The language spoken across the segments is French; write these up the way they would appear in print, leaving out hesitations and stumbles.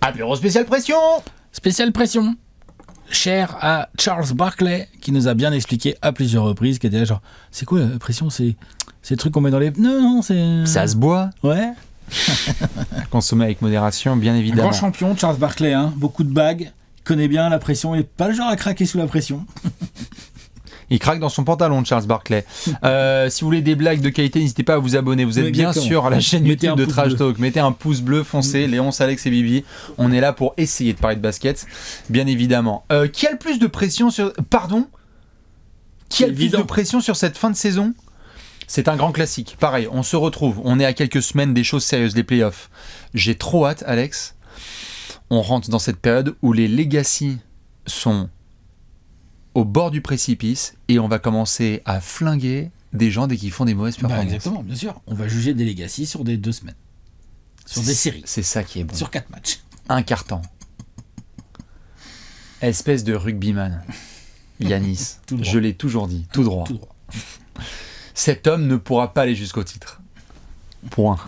Apéro spécial pression. Spéciale pression. Cher à Charles Barkley, qui nous a bien expliqué à plusieurs reprises, qui était là genre, c'est quoi la pression? C'est le truc qu'on met dans les... Non, c'est... Ça se boit. Ouais. Consommer avec modération, bien évidemment. Grand champion, Charles Barkley, hein. Beaucoup de bagues. Il connaît bien la pression. Il n'est pas le genre à craquer sous la pression. Il craque dans son pantalon, Charles Barkley. Si vous voulez des blagues de qualité, n'hésitez pas à vous abonner. Vous êtes bien sûr à la chaîne YouTube de Trash Talk. Mettez un pouce bleu foncé. Léon, Alex et Bibi. On est là pour essayer de parler de basket, bien évidemment. Qui a le plus de pression sur... Pardon ? Qui a le plus de pression sur cette fin de saison ? C'est un grand classique. Pareil, on se retrouve. On est à quelques semaines des choses sérieuses, les playoffs. J'ai trop hâte, Alex. On rentre dans cette période où les legacy sont au bord du précipice et on va commencer à flinguer des gens dès qu'ils font des mauvaises performances. Exactement, bien sûr. On va juger des legacy sur des 2 semaines. Sur des séries. C'est ça qui est bon. Sur 4 matchs. Un carton. Espèce de rugbyman. Yanis. Je l'ai toujours dit. Tout droit. Tout droit. Cet homme ne pourra pas aller jusqu'au titre. Point.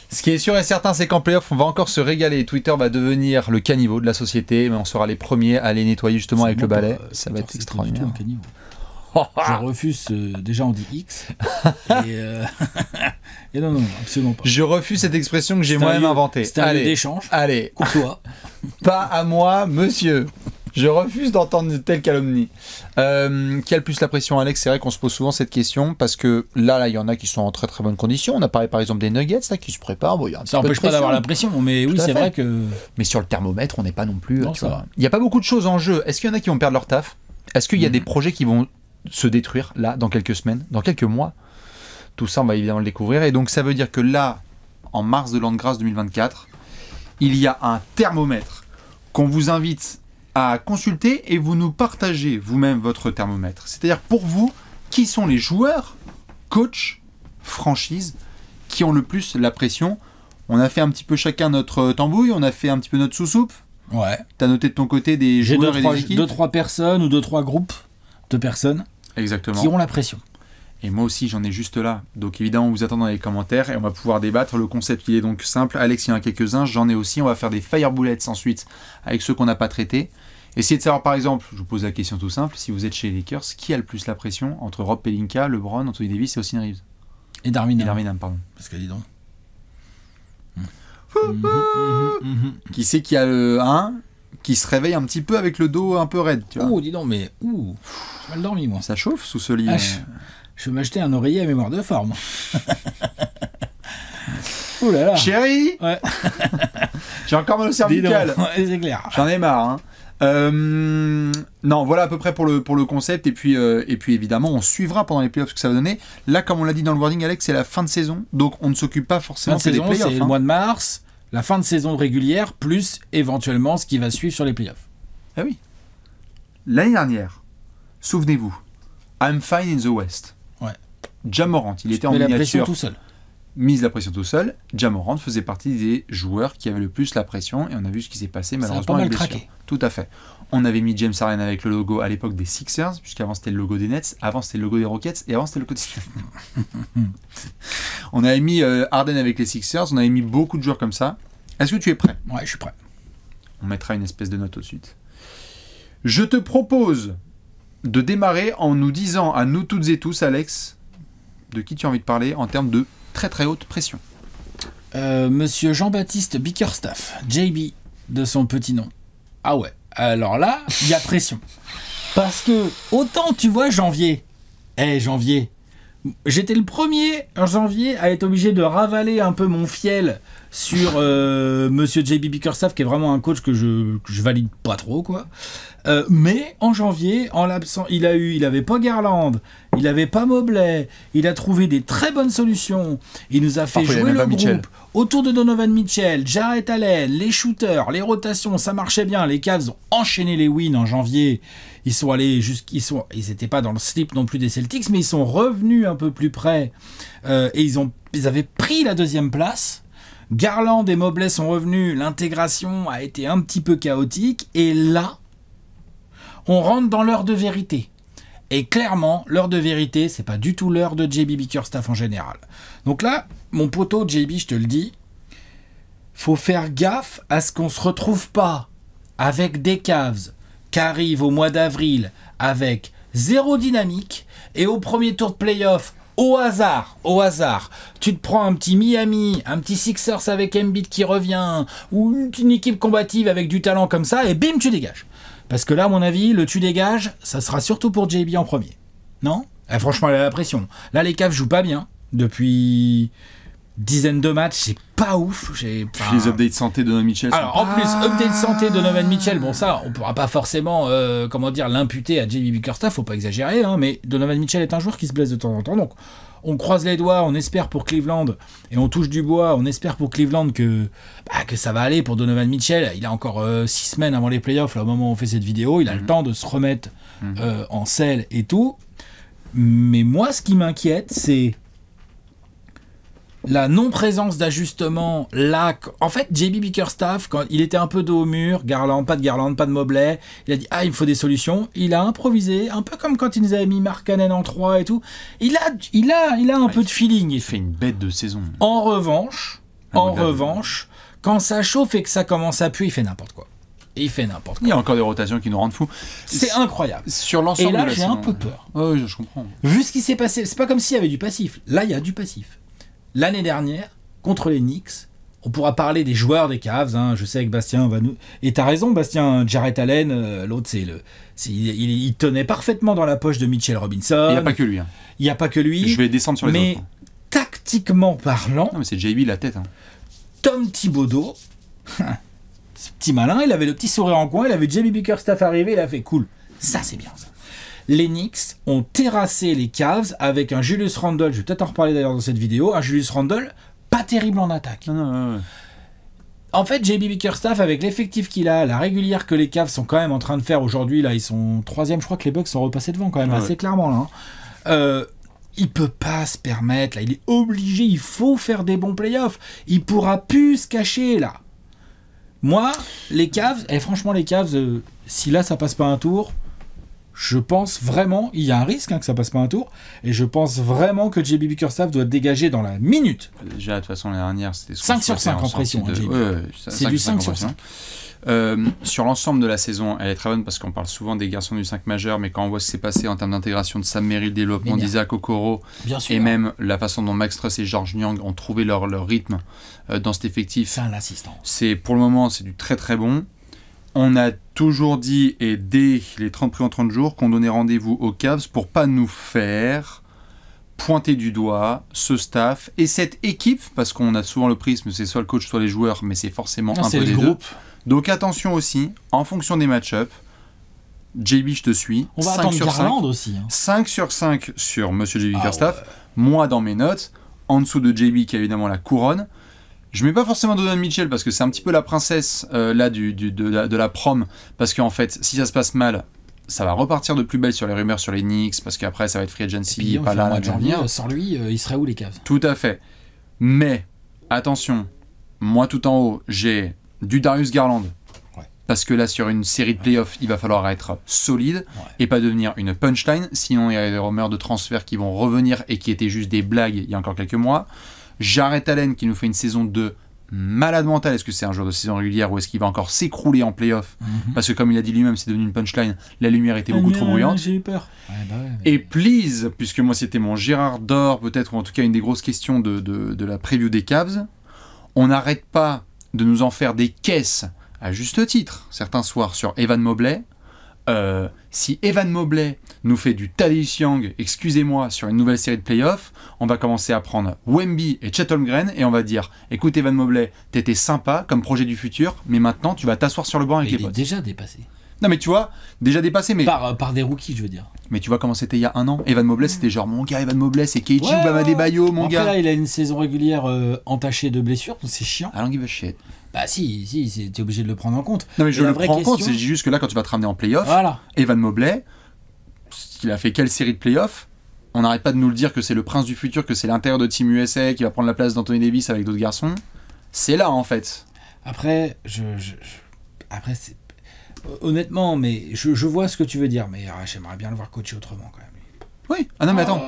Ce qui est sûr et certain, c'est qu'en playoff, on va encore se régaler. Twitter va devenir le caniveau de la société, mais on sera les premiers à les nettoyer justement avec le balai. Ça va être extraordinaire. Je refuse, déjà on dit X. Et non, absolument pas. Je refuse cette expression que j'ai moi-même inventée. C'est un lieu d'échange. Allez. Courtois. Pas à moi, monsieur. Je refuse d'entendre de telles calomnies. Qui a le plus la pression, Alex? C'est vrai qu'on se pose souvent cette question parce que là, il y en a qui sont en très très bonnes conditions. On a parlé par exemple des Nuggets là, qui se préparent. Bon, ça n'empêche pas d'avoir la pression, mais oui, c'est vrai que... Mais sur le thermomètre, on n'est pas non plus... Il n'y a pas beaucoup de choses en jeu. Est-ce qu'il y en a qui vont perdre leur taf? Est-ce qu'il y a des projets qui vont se détruire là, dans quelques semaines, dans quelques mois? Tout ça, on va évidemment le découvrir. Et donc, ça veut dire que là, en mars de l'an de grâce 2024, il y a un thermomètre qu'on vous invite à consulter et vous nous partagez vous-même votre thermomètre. C'est-à-dire pour vous, qui sont les joueurs, coachs, franchises qui ont le plus la pression? On a fait un petit peu chacun notre tambouille, on a fait un petit peu notre sous-soupe. Ouais. T'as noté de ton côté des joueurs et des équipes? 2-3 personnes ou 2-3 groupes de personnes. Exactement. Qui ont la pression. Et moi aussi, j'en ai juste là. Donc évidemment, on vous attend dans les commentaires et on va pouvoir débattre. Le concept, il est donc simple. Alex, il y en a quelques-uns. J'en ai aussi. On va faire des fire bullets ensuite avec ceux qu'on n'a pas traités. Essayez de savoir, par exemple, je vous pose la question tout simple, si vous êtes chez les Lakers, qui a le plus la pression entre Rob Pelinka, LeBron, Anthony Davis et Austin Reeves? Et Darvin Ham, pardon. Parce que dis donc. Qui c'est qui a le 1 qui se réveille un petit peu avec le dos un peu raide, tu vois? Oh, dis donc, mais... j'ai mal dormi, moi. Ça chauffe sous ce lit. Je vais m'acheter un oreiller à mémoire de forme. Ouh là là. Chérie. Ouais. J'ai encore mal au cervical. Ouais, c'est clair. J'en ai marre. Non, voilà à peu près pour le concept. Et puis évidemment, on suivra pendant les playoffs ce que ça va donner. Là, comme on l'a dit dans le wording, Alex, c'est la fin de saison. Donc, on ne s'occupe pas forcément des playoffs. C'est le hein. mois de mars, la fin de saison régulière, plus éventuellement ce qui va suivre sur les playoffs. Ah oui. L'année dernière, souvenez-vous, I'm fine in the West. Ouais. Ja Morant, il était en miniature. La pression tout seul. Mise la pression tout seul. Ja Morant faisait partie des joueurs qui avaient le plus la pression et on a vu ce qui s'est passé malheureusement. Ça a pas mal craqué. Tout à fait. On avait mis James Harden avec le logo à l'époque des Sixers, puisqu'avant c'était le logo des Nets, avant c'était le logo des Rockets et avant c'était le logo des... On avait mis Harden avec les Sixers, on avait mis beaucoup de joueurs comme ça. Est-ce que tu es prêt? Ouais, je suis prêt. On mettra une espèce de note tout de suite. Je te propose de démarrer en nous disant à nous toutes et tous, Alex, de qui tu as envie de parler en termes de très très haute pression. Monsieur Jean-Baptiste Bickerstaff, JB de son petit nom. Ah ouais, alors là, il y a pression. Parce que, autant tu vois janvier, j'étais le premier en janvier à être obligé de ravaler un peu mon fiel sur Monsieur JB Bickerstaff, qui est vraiment un coach que je valide pas trop, quoi. Mais en janvier, en l'absence, il avait pas Garland, il avait pas Mobley, il a trouvé des très bonnes solutions. Il nous a fait jouer le groupe autour de Donovan Mitchell, Jarrett Allen, les shooters, les rotations, ça marchait bien. Les Cavs ont enchaîné les wins en janvier. Ils sont allés ils n'étaient pas dans le slip non plus des Celtics, mais ils sont revenus un peu plus près et ils avaient pris la 2e place. Garland et Mobley sont revenus, l'intégration a été un petit peu chaotique et là, on rentre dans l'heure de vérité. Et clairement, l'heure de vérité, c'est pas du tout l'heure de JB Bickerstaff en général. Donc là, mon poteau JB, je te le dis, faut faire gaffe à ce qu'on se retrouve pas avec des Cavs qui arrivent au mois d'avril avec zéro dynamique et au premier tour de playoff, au hasard, tu te prends un petit Miami, un petit Sixers avec Embiid qui revient, ou une équipe combative avec du talent comme ça, et bim, tu dégages. Parce que là, à mon avis, le tu dégages, ça sera surtout pour JB en premier. Non ? Franchement, elle a la pression. Là, les Cavs jouent pas bien depuis dizaines de matchs, c'est pas ouf. Puis les updates santé de Donovan Mitchell. Alors, en plus, update santé de Donovan Mitchell, bon, ça, on pourra pas forcément, l'imputer à JB Bickerstaff, faut pas exagérer, hein, mais Donovan Mitchell est un joueur qui se blesse de temps en temps, donc on croise les doigts, on espère pour Cleveland, et on touche du bois, on espère pour Cleveland que ça va aller pour Donovan Mitchell. Il a encore 6 semaines avant les playoffs, là, au moment où on fait cette vidéo, il a le temps de se remettre en selle et tout. Mais moi, ce qui m'inquiète, c'est la non-présence d'ajustement là. En fait, JB Bickerstaff, quand il était un peu dos au mur, pas de Mobley, il a dit il me faut des solutions. Il a improvisé, un peu comme quand il nous avait mis Markkanen en 3 et tout. Il a un peu de feeling. Il fait une bête de saison. En revanche, quand ça chauffe et que ça commence à puer, il fait n'importe quoi. Il y a encore des rotations qui nous rendent fous. C'est incroyable. Sur l'ensemble et là, de la j'ai saison, un peu peur. Oui, je comprends. Vu ce qui s'est passé, c'est pas comme s'il y avait du passif. Là, il y a du passif. L'année dernière, contre les Knicks, on pourra parler des joueurs des Cavs. Hein, je sais que Bastien va nous... Et t'as raison, Bastien, Jarrett Allen, l'autre, il tenait parfaitement dans la poche de Mitchell Robinson. Il n'y a pas que lui. Il n'y a pas que lui. Je vais descendre sur les autres. Mais tactiquement parlant... Non, mais c'est JB la tête. Hein. Tom Thibodeau, ce petit malin, il avait le petit sourire en coin, il avait JB Bickerstaff arrivé, il a fait cool. Ça, c'est bien, ça. Les Knicks ont terrassé les Cavs avec un Julius Randle, je vais peut-être en reparler d'ailleurs dans cette vidéo, un Julius Randle pas terrible en attaque. Non. En fait, JB Bickerstaff, avec l'effectif qu'il a, la régulière que les Cavs sont quand même en train de faire aujourd'hui, là ils sont 3e, je crois que les Bucks sont repassés devant quand même, assez clairement là. Hein. Il peut pas se permettre, là, il est obligé, il faut faire des bons playoffs. Il pourra plus se cacher là. Moi, les Cavs, franchement les Cavs, si là ça passe pas un tour... Je pense vraiment, il y a un risque que ça passe pas un tour, et je pense vraiment que JB Bickerstaff doit dégager dans la minute. Déjà, de toute façon, l'année dernière, c'était 5 sur 5 en pression. C'est du 5 sur 5. Sur l'ensemble de la saison, elle est très bonne parce qu'on parle souvent des garçons du 5 majeur, mais quand on voit ce qui s'est passé en termes d'intégration de Sam Merrill, développement d'Isaac Okoro, et même la façon dont Max Strus et George Niang ont trouvé leur rythme dans cet effectif, c'est un assistant. Pour le moment, c'est du très très bon. On a toujours dit, et dès les 30 prix en 30 jours, qu'on donnait rendez-vous aux Cavs pour pas nous faire pointer du doigt ce staff et cette équipe, parce qu'on a souvent le prisme, c'est soit le coach, soit les joueurs, mais c'est forcément un peu des deux. Donc attention aussi, en fonction des match-ups, JB, je te suis. On va attendre Garland aussi. 5 sur 5 sur Monsieur JB Bickerstaff. Moi, dans mes notes, en dessous de JB, qui a évidemment la couronne. Je mets pas forcément Donovan Mitchell parce que c'est un petit peu la princesse là de la prom, parce qu'en fait si ça se passe mal, ça va repartir de plus belle sur les rumeurs sur les Knicks, parce qu'après ça va être free agency, pas là de janvier. Sans lui, il serait où les Cavs? Tout à fait. Mais attention, moi tout en haut, j'ai du Darius Garland. Parce que là, sur une série de playoffs, il va falloir être solide et pas devenir une punchline. Sinon, il y a des rumeurs de transferts qui vont revenir et qui étaient juste des blagues il y a encore quelques mois. Jarrett Allen qui nous fait une saison de malade mental. Est-ce que c'est un joueur de saison régulière ou est-ce qu'il va encore s'écrouler en playoff? Parce que comme il a dit lui-même, c'est devenu une punchline. La lumière était beaucoup trop bruyante. J'ai eu peur. Et please, puisque moi c'était mon Gérard d'or peut-être, ou en tout cas une des grosses questions de la preview des Cavs, on n'arrête pas de nous en faire des caisses, à juste titre, certains soirs, sur Evan Mobley. Si Evan Mobley nous fait du Thaddeus Young, excusez-moi, sur une nouvelle série de playoffs, on va commencer à prendre Wemby et Chet Holmgren et on va dire, écoute Evan Mobley, t'étais sympa comme projet du futur, mais maintenant tu vas t'asseoir sur le banc avec les potes. Il est déjà dépassé. Non mais tu vois, déjà dépassé, mais... Par des rookies, je veux dire. Mais tu vois comment c'était il y a un an. Evan Mobley, c'était genre, mon gars, Evan Mobley, c'est Keiichi Bam Adebayo, mon gars. Après là, il a une saison régulière entachée de blessures, donc c'est chiant. I don't give a shit. Bah si, t'es obligé de le prendre en compte. Non mais je le prends en compte, c'est juste que là, quand tu vas te ramener en playoff, Evan Mobley, il a fait quelle série de playoffs? On n'arrête pas de nous le dire que c'est le prince du futur, que c'est l'intérieur de Team USA qui va prendre la place d'Anthony Davis avec d'autres garçons. C'est là, en fait. Après, après c'est... Honnêtement, mais je vois ce que tu veux dire, mais j'aimerais bien le voir coacher autrement, quand même. Oui. Ah non, mais attends.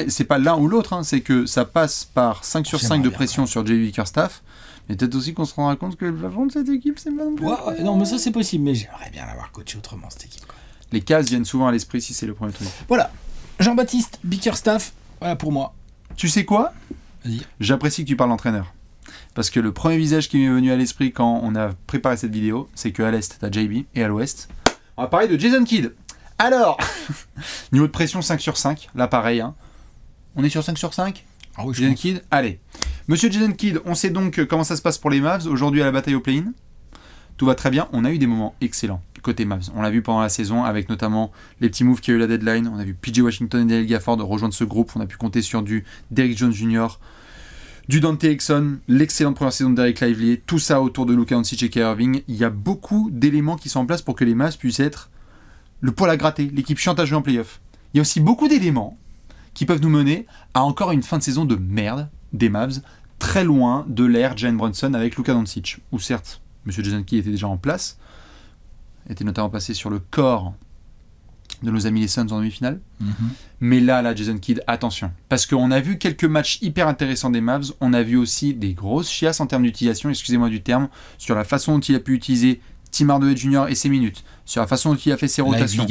c'est pas l'un ou l'autre, hein, c'est que ça passe par 5 sur 5 de pression sur JB Bickerstaff, mais peut-être aussi qu'on se rendra compte que le plafond de cette équipe, c'est pas non plus... Non, mais ça c'est possible, mais j'aimerais bien l'avoir coaché autrement, cette équipe. Quoi. Les cases viennent souvent à l'esprit si c'est le premier truc. Voilà, Jean-Baptiste Bickerstaff, voilà pour moi. Tu sais quoi ? Vas-y. J'apprécie que tu parles d'entraîneur. Parce que le premier visage qui m'est venu à l'esprit quand on a préparé cette vidéo, c'est qu'à l'Est, t'as JB, et à l'Ouest, on va parler de Jason Kidd. Alors, niveau de pression 5 sur 5, là pareil, hein. On est sur 5 sur 5 ? Ah oui, Jason Kidd, allez. Monsieur Jason Kidd, on sait donc comment ça se passe pour les Mavs, aujourd'hui à la bataille au play-in. Tout va très bien, on a eu des moments excellents côté Mavs. On l'a vu pendant la saison avec notamment les petits moves qu'il y a eu la deadline. On a vu PJ Washington et Daniel Gafford rejoindre ce groupe. On a pu compter sur du Derrick Jones Jr., du Dante Exum, l'excellente première saison de Derek Lively, tout ça autour de Luka Doncic et Kyrie Irving. Il y a beaucoup d'éléments qui sont en place pour que les Mavs puissent être le poil à gratter, l'équipe chiante à jouer en playoff. Il y a aussi beaucoup d'éléments qui peuvent nous mener à encore une fin de saison de merde des Mavs, très loin de l'ère Jalen Brunson avec Luka Doncic, où certes, M. Jason Kidd était déjà en place, était notamment passé sur le corps de nos amis les Suns en demi-finale. Mais là, Jason Kidd, attention. Parce qu'on a vu quelques matchs hyper intéressants des Mavs, on a vu aussi des grosses chiasses en termes d'utilisation, excusez-moi du terme, sur la façon dont il a pu utiliser Tim Hardaway Jr. et ses minutes, sur la façon dont il a fait ses rotations.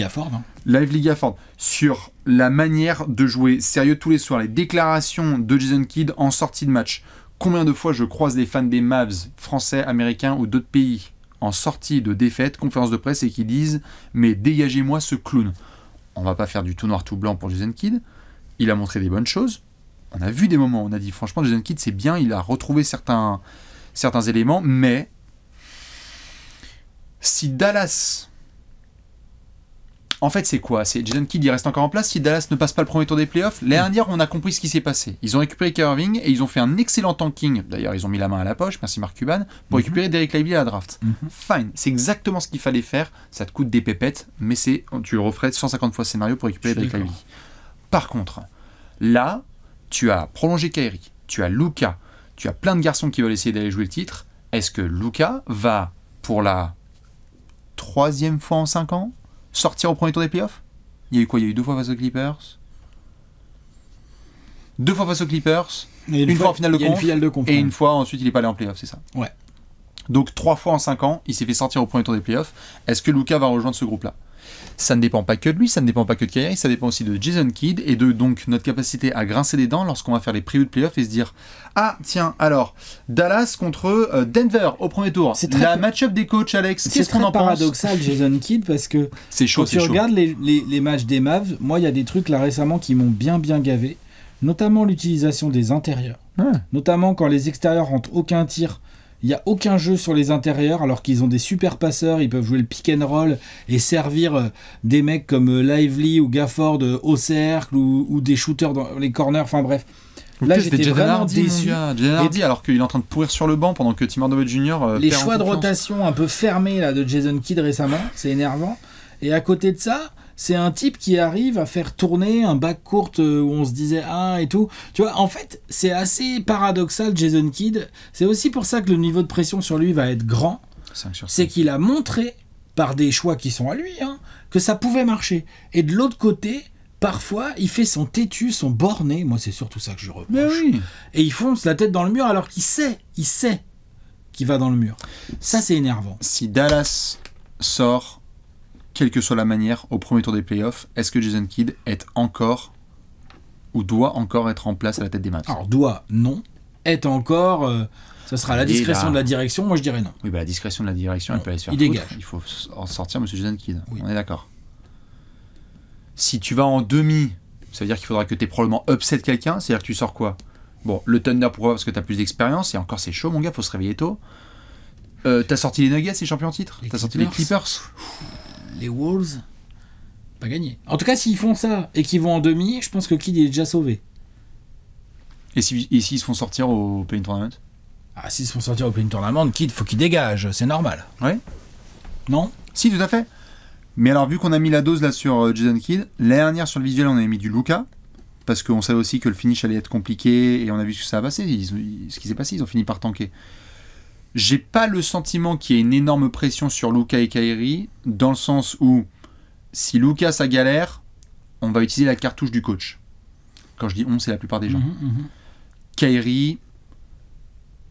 Lively Gafford, sur la manière de jouer sérieux tous les soirs, les déclarations de Jason Kidd en sortie de match. Combien de fois je croise des fans des Mavs, français, américains ou d'autres pays, en sortie de défaite, conférence de presse, et qui disent « Mais dégagez-moi ce clown ». On va pas faire du tout noir tout blanc pour Jason Kidd. Il a montré des bonnes choses. On a vu des moments, on a dit franchement Jason Kidd c'est bien, il a retrouvé certains éléments, mais si Dallas... En fait, c'est quoi ? C'est Jason Kidd, il reste encore en place. Si Dallas ne passe pas le premier tour des playoffs, l'année dernière, on a compris ce qui s'est passé. Ils ont récupéré Kyrie Irving et ils ont fait un excellent tanking. D'ailleurs, ils ont mis la main à la poche, merci Mark Cuban, pour récupérer Derek Lively à la draft. Fine, c'est exactement ce qu'il fallait faire. Ça te coûte des pépettes, mais tu le referais 150 fois scénario pour récupérer Derek Lively. Par contre, là, tu as prolongé Kyrie, tu as Luka, tu as plein de garçons qui veulent essayer d'aller jouer le titre. Est-ce que Luka va, pour la 3e fois en 5 ans, sortir au premier tour des playoffs? Il y a eu quoi? Il y a eu 2 fois face aux Clippers, 2 fois face aux Clippers, une fois en finale de conf, et une fois ensuite il n'est pas allé en playoffs, c'est ça? Ouais. Donc 3 fois en 5 ans, il s'est fait sortir au premier tour des playoffs. Est-ce que Luka va rejoindre ce groupe-là? Ça ne dépend pas que de lui, ça ne dépend pas que de Kyrie, ça dépend aussi de Jason Kidd et de donc notre capacité à grincer des dents lorsqu'on va faire les previews de playoffs et se dire ah tiens alors Dallas contre Denver au premier tour, la match-up des coachs Alex, qu'est-ce qu'on en pense? C'est paradoxal Jason Kidd parce que c'est chaud, quand tu regardes les matchs des Mavs, moi il y a des trucs là récemment qui m'ont bien gavé, notamment l'utilisation des intérieurs, notamment quand les extérieurs rentrent aucun tir. Il n'y a aucun jeu sur les intérieurs alors qu'ils ont des super passeurs, ils peuvent jouer le pick and roll et servir des mecs comme Lively ou Gafford au cercle ou des shooters dans les corners, enfin bref. Là j'étais vraiment déçu. Jalen Hardy alors qu'il est en train de pourrir sur le banc pendant que Tim Hardaway Jr. Les choix de rotation un peu fermés là, de Jason Kidd récemment, c'est énervant. Et à côté de ça, c'est un type qui arrive à faire tourner un backcourt où on se disait et tout. Tu vois, en fait, c'est assez paradoxal Jason Kidd. C'est aussi pour ça que le niveau de pression sur lui va être grand. C'est qu'il a montré, par des choix qui sont à lui, que ça pouvait marcher. Et de l'autre côté, parfois, il fait son têtu, son borné. Moi, c'est surtout ça que je reproche. Mais oui. Et il fonce la tête dans le mur alors qu'il sait qu'il va dans le mur. Ça, c'est énervant. Si Dallas sort, quelle que soit la manière, au premier tour des playoffs, est-ce que Jason Kidd est encore ou doit encore être en place à la tête des Mavs? Alors doit, non. Est encore, ça sera à la discrétion de la direction, moi je dirais non. Oui, la discrétion de la direction, elle peut aller se faire foutre. Dégage. Il faut en sortir monsieur Jason Kidd, on est d'accord. Si tu vas en demi, ça veut dire qu'il faudra que tu aies probablement upset quelqu'un, c'est-à-dire que tu sors quoi? Bon, le Thunder, pourquoi? Parce que tu as plus d'expérience, et encore c'est chaud mon gars, faut se réveiller tôt. T'as sorti les Nuggets, les champions en titre? T'as sorti les Clippers? Les Wolves, pas gagné. En tout cas, s'ils font ça et qu'ils vont en demi, je pense que Kidd est déjà sauvé. Et s'ils se font sortir au Play-in Tournament? S'ils se font sortir au Play-in Tournament, Kidd, faut qu'il dégage, c'est normal. Ouais. Non? Si, tout à fait. Mais alors, vu qu'on a mis la dose là sur Jason Kidd, l'année dernière sur le visuel, on avait mis du Luka, parce qu'on savait aussi que le finish allait être compliqué, et on a vu ce que ça a passé, ce qui s'est passé, ils ont fini par tanker. J'ai pas le sentiment qu'il y ait une énorme pression sur Luka et Kyrie, dans le sens où si Luka ça galère, on va utiliser la cartouche du coach. Quand je dis on, c'est la plupart des gens. Kyrie,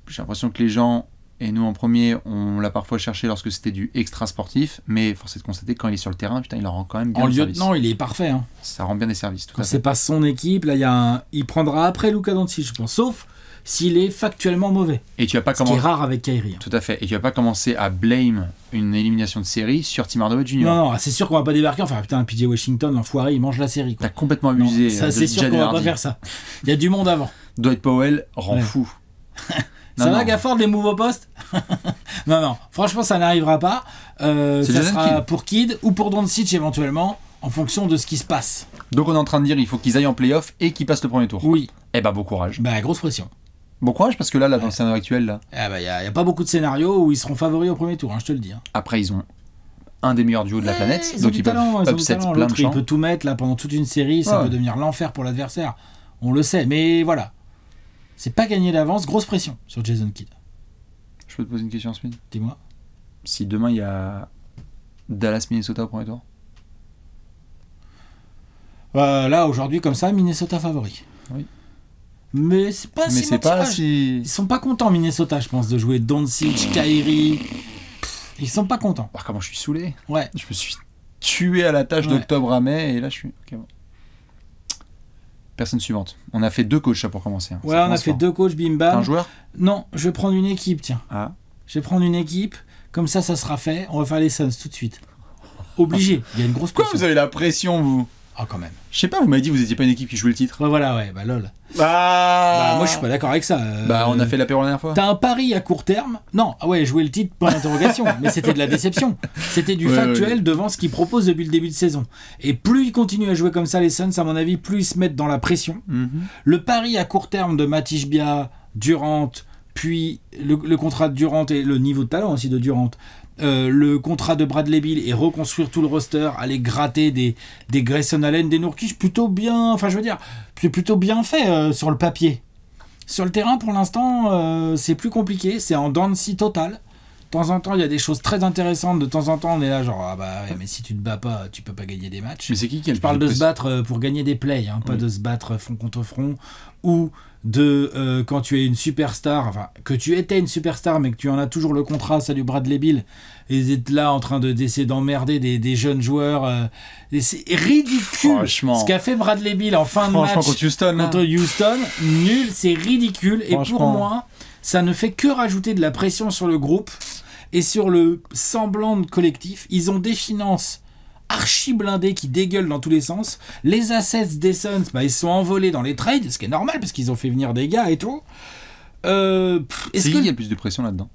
j'ai l'impression que les gens, et nous en premier, on l'a parfois cherché lorsque c'était du extra sportif, mais force est de constater que quand il est sur le terrain, putain, il leur rend quand même bien des services. En lieutenant, il est parfait. Hein. Ça rend bien des services. Quand c'est pas son équipe, là, il prendra après Luka Doncic, je pense. Sauf s'il est factuellement mauvais. Et tu vas pas Ce qui est rare avec Kyrie. Tout à fait. Et tu vas pas commencer à blame une élimination de série sur Tim Hardaway Jr. Non, c'est sûr qu'on va pas débarquer. Enfin, putain, PJ Washington, l'enfoiré, il mange la série. Quoi. T'as complètement abusé. Ça, c'est sûr qu'on va pas faire ça. Il y a du monde avant. Dwight Powell rend fou. Ça va, Gafford, les moves au poste? Non, franchement, ça n'arrivera pas. Ça sera pour Kidd ou pour Doncic éventuellement, en fonction de ce qui se passe. Donc on est en train de dire il faut qu'ils aillent en play-off et qu'ils passent le premier tour. Oui. Eh ben, bon courage. Grosse pression. Bon courage, parce que là dans le scénario actuel, là... Il n'y a pas beaucoup de scénarios où ils seront favoris au premier tour, je te le dis. Après, ils ont un des meilleurs duos de la planète, donc ils peuvent upset plein de gens. Il peut tout mettre là pendant toute une série, ça peut devenir l'enfer pour l'adversaire. On le sait, mais voilà. C'est pas gagné d'avance, grosse pression sur Jason Kidd. Je peux te poser une question, Smith? Dis-moi. Si demain il y a Dallas-Minnesota au premier tour? Là, aujourd'hui, comme ça, Minnesota favori. Oui. Mais c'est pas si... Ils sont pas contents, Minnesota, je pense, de jouer Doncic, Kyrie. Ils sont pas contents. Comment je suis saoulé. Ouais. Je me suis tué à la tâche d'octobre à mai, et là je suis... Okay, bon. Personne suivante. On a fait 2 coachs pour commencer. Ouais, on a fait 2 coachs, bim bam. Un joueur? Non, je vais prendre une équipe, tiens. Ah. Je vais prendre une équipe, comme ça sera fait. On va faire les Suns tout de suite. Obligé, il y a une grosse pression. Pourquoi vous avez la pression, vous? Ah, quand même. Je sais pas, vous m'avez dit que vous étiez pas une équipe qui jouait le titre. Lol. Moi je suis pas d'accord avec ça. On a fait l'apéro la dernière fois. T'as un pari à court terme. Non, jouer le titre, point d'interrogation. Mais c'était de la déception. C'était du factuel devant ce qu'ils proposent depuis le début de saison. Et plus ils continuent à jouer comme ça, les Suns, à mon avis, plus ils se mettent dans la pression. Le pari à court terme de Matisse Bia, Durant, puis le contrat de Durant et le niveau de talent aussi de Durant. Le contrat de Bradley Beal et reconstruire tout le roster, aller gratter des Grayson Allen, des Nurkic, plutôt bien, c'est plutôt bien fait sur le papier. Sur le terrain, pour l'instant, c'est plus compliqué, c'est en dents de scie total. De temps en temps, il y a des choses très intéressantes. De temps en temps, on est là genre, mais si tu te bats pas, tu peux pas gagner des matchs. Mais c'est qui Je parle de se battre pour gagner des plays, pas de se battre front contre front, ou de quand tu es une superstar, que tu étais une superstar, mais que tu en as toujours le contrat, salut Bradley Beal, et d'être là en train d'essayer d'emmerder des jeunes joueurs. C'est ridicule. Franchement. Ce qu'a fait Bradley Beal en fin de match contre Houston, nul, c'est ridicule. Et pour moi, ça ne fait que rajouter de la pression sur le groupe et sur le semblant de collectif. Ils ont des finances archi blindées qui dégueulent dans tous les sens. Les assets des Suns, ils sont envolés dans les trades, ce qui est normal parce qu'ils ont fait venir des gars et tout. Est-ce qu'il y a plus de pression là-dedans?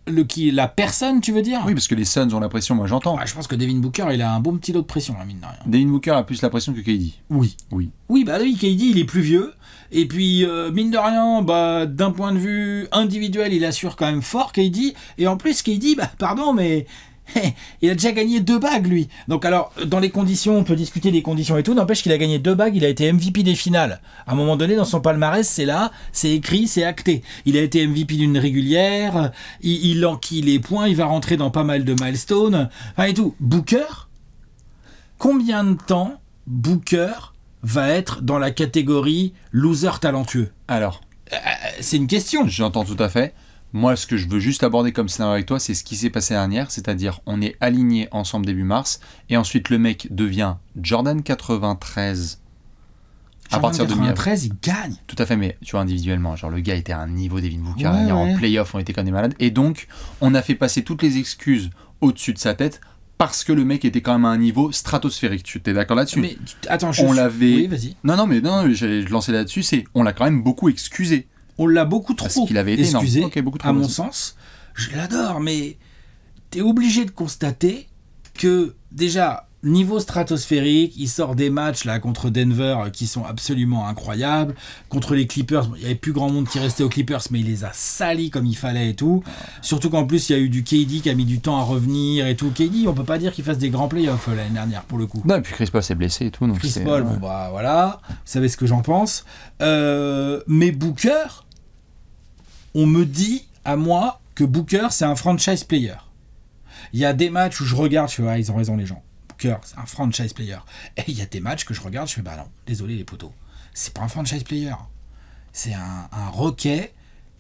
La personne, tu veux dire? Oui, parce que les Suns ont la pression, moi j'entends. Je pense que Devin Booker, il a un bon petit lot de pression, mine de rien. Devin Booker a plus la pression que KD. Oui, KD, il est plus vieux. Et puis, mine de rien, d'un point de vue individuel, il assure quand même fort, KD. Et en plus, KD, pardon, mais il a déjà gagné 2 bagues, lui. Donc alors, dans les conditions, on peut discuter des conditions et tout, n'empêche qu'il a gagné 2 bagues, il a été MVP des finales. À un moment donné, dans son palmarès, c'est là, c'est écrit, c'est acté. Il a été MVP d'une régulière, il enquille les points, il va rentrer dans pas mal de milestones, et tout. Booker, combien de temps Booker va être dans la catégorie loser talentueux? Alors, c'est une question. J'entends tout à fait. Moi, ce que je veux juste aborder comme scénario avec toi, c'est ce qui s'est passé dernière, c'est-à-dire on est alignés ensemble début mars, et ensuite le mec devient Jordan 93 à partir de 93, il gagne. Tout à fait, mais tu vois, individuellement, genre le gars était à un niveau Devin Booker, en play-off, on était comme des malades, et donc on a fait passer toutes les excuses au-dessus de sa tête, parce que le mec était quand même à un niveau stratosphérique. Tu es d'accord là-dessus? Mais attends, on l'avait... Oui, vas-y. Non, j'allais lancer là-dessus, on l'a quand même beaucoup excusé. On l'a beaucoup trop excusé, à mon sens. Je l'adore, mais t'es obligé de constater que, déjà, niveau stratosphérique, il sort des matchs là contre Denver qui sont absolument incroyables. Contre les Clippers, il n'y avait plus grand monde qui restait aux Clippers, mais il les a salis comme il fallait et tout. Surtout qu'en plus, il y a eu du KD qui a mis du temps à revenir et tout. KD, on peut pas dire qu'il fasse des grands playoffs l'année dernière pour le coup. Non, et puis Chris Paul s'est blessé et tout. Donc Chris Paul, voilà, vous savez ce que j'en pense. Mais Booker, on me dit à moi que Booker, c'est un franchise player. Il y a des matchs où je regarde, ils ont raison les gens. Booker, c'est un franchise player. Et il y a des matchs que je regarde, je fais non, désolé les potos. c'est pas un franchise player. C'est un rookie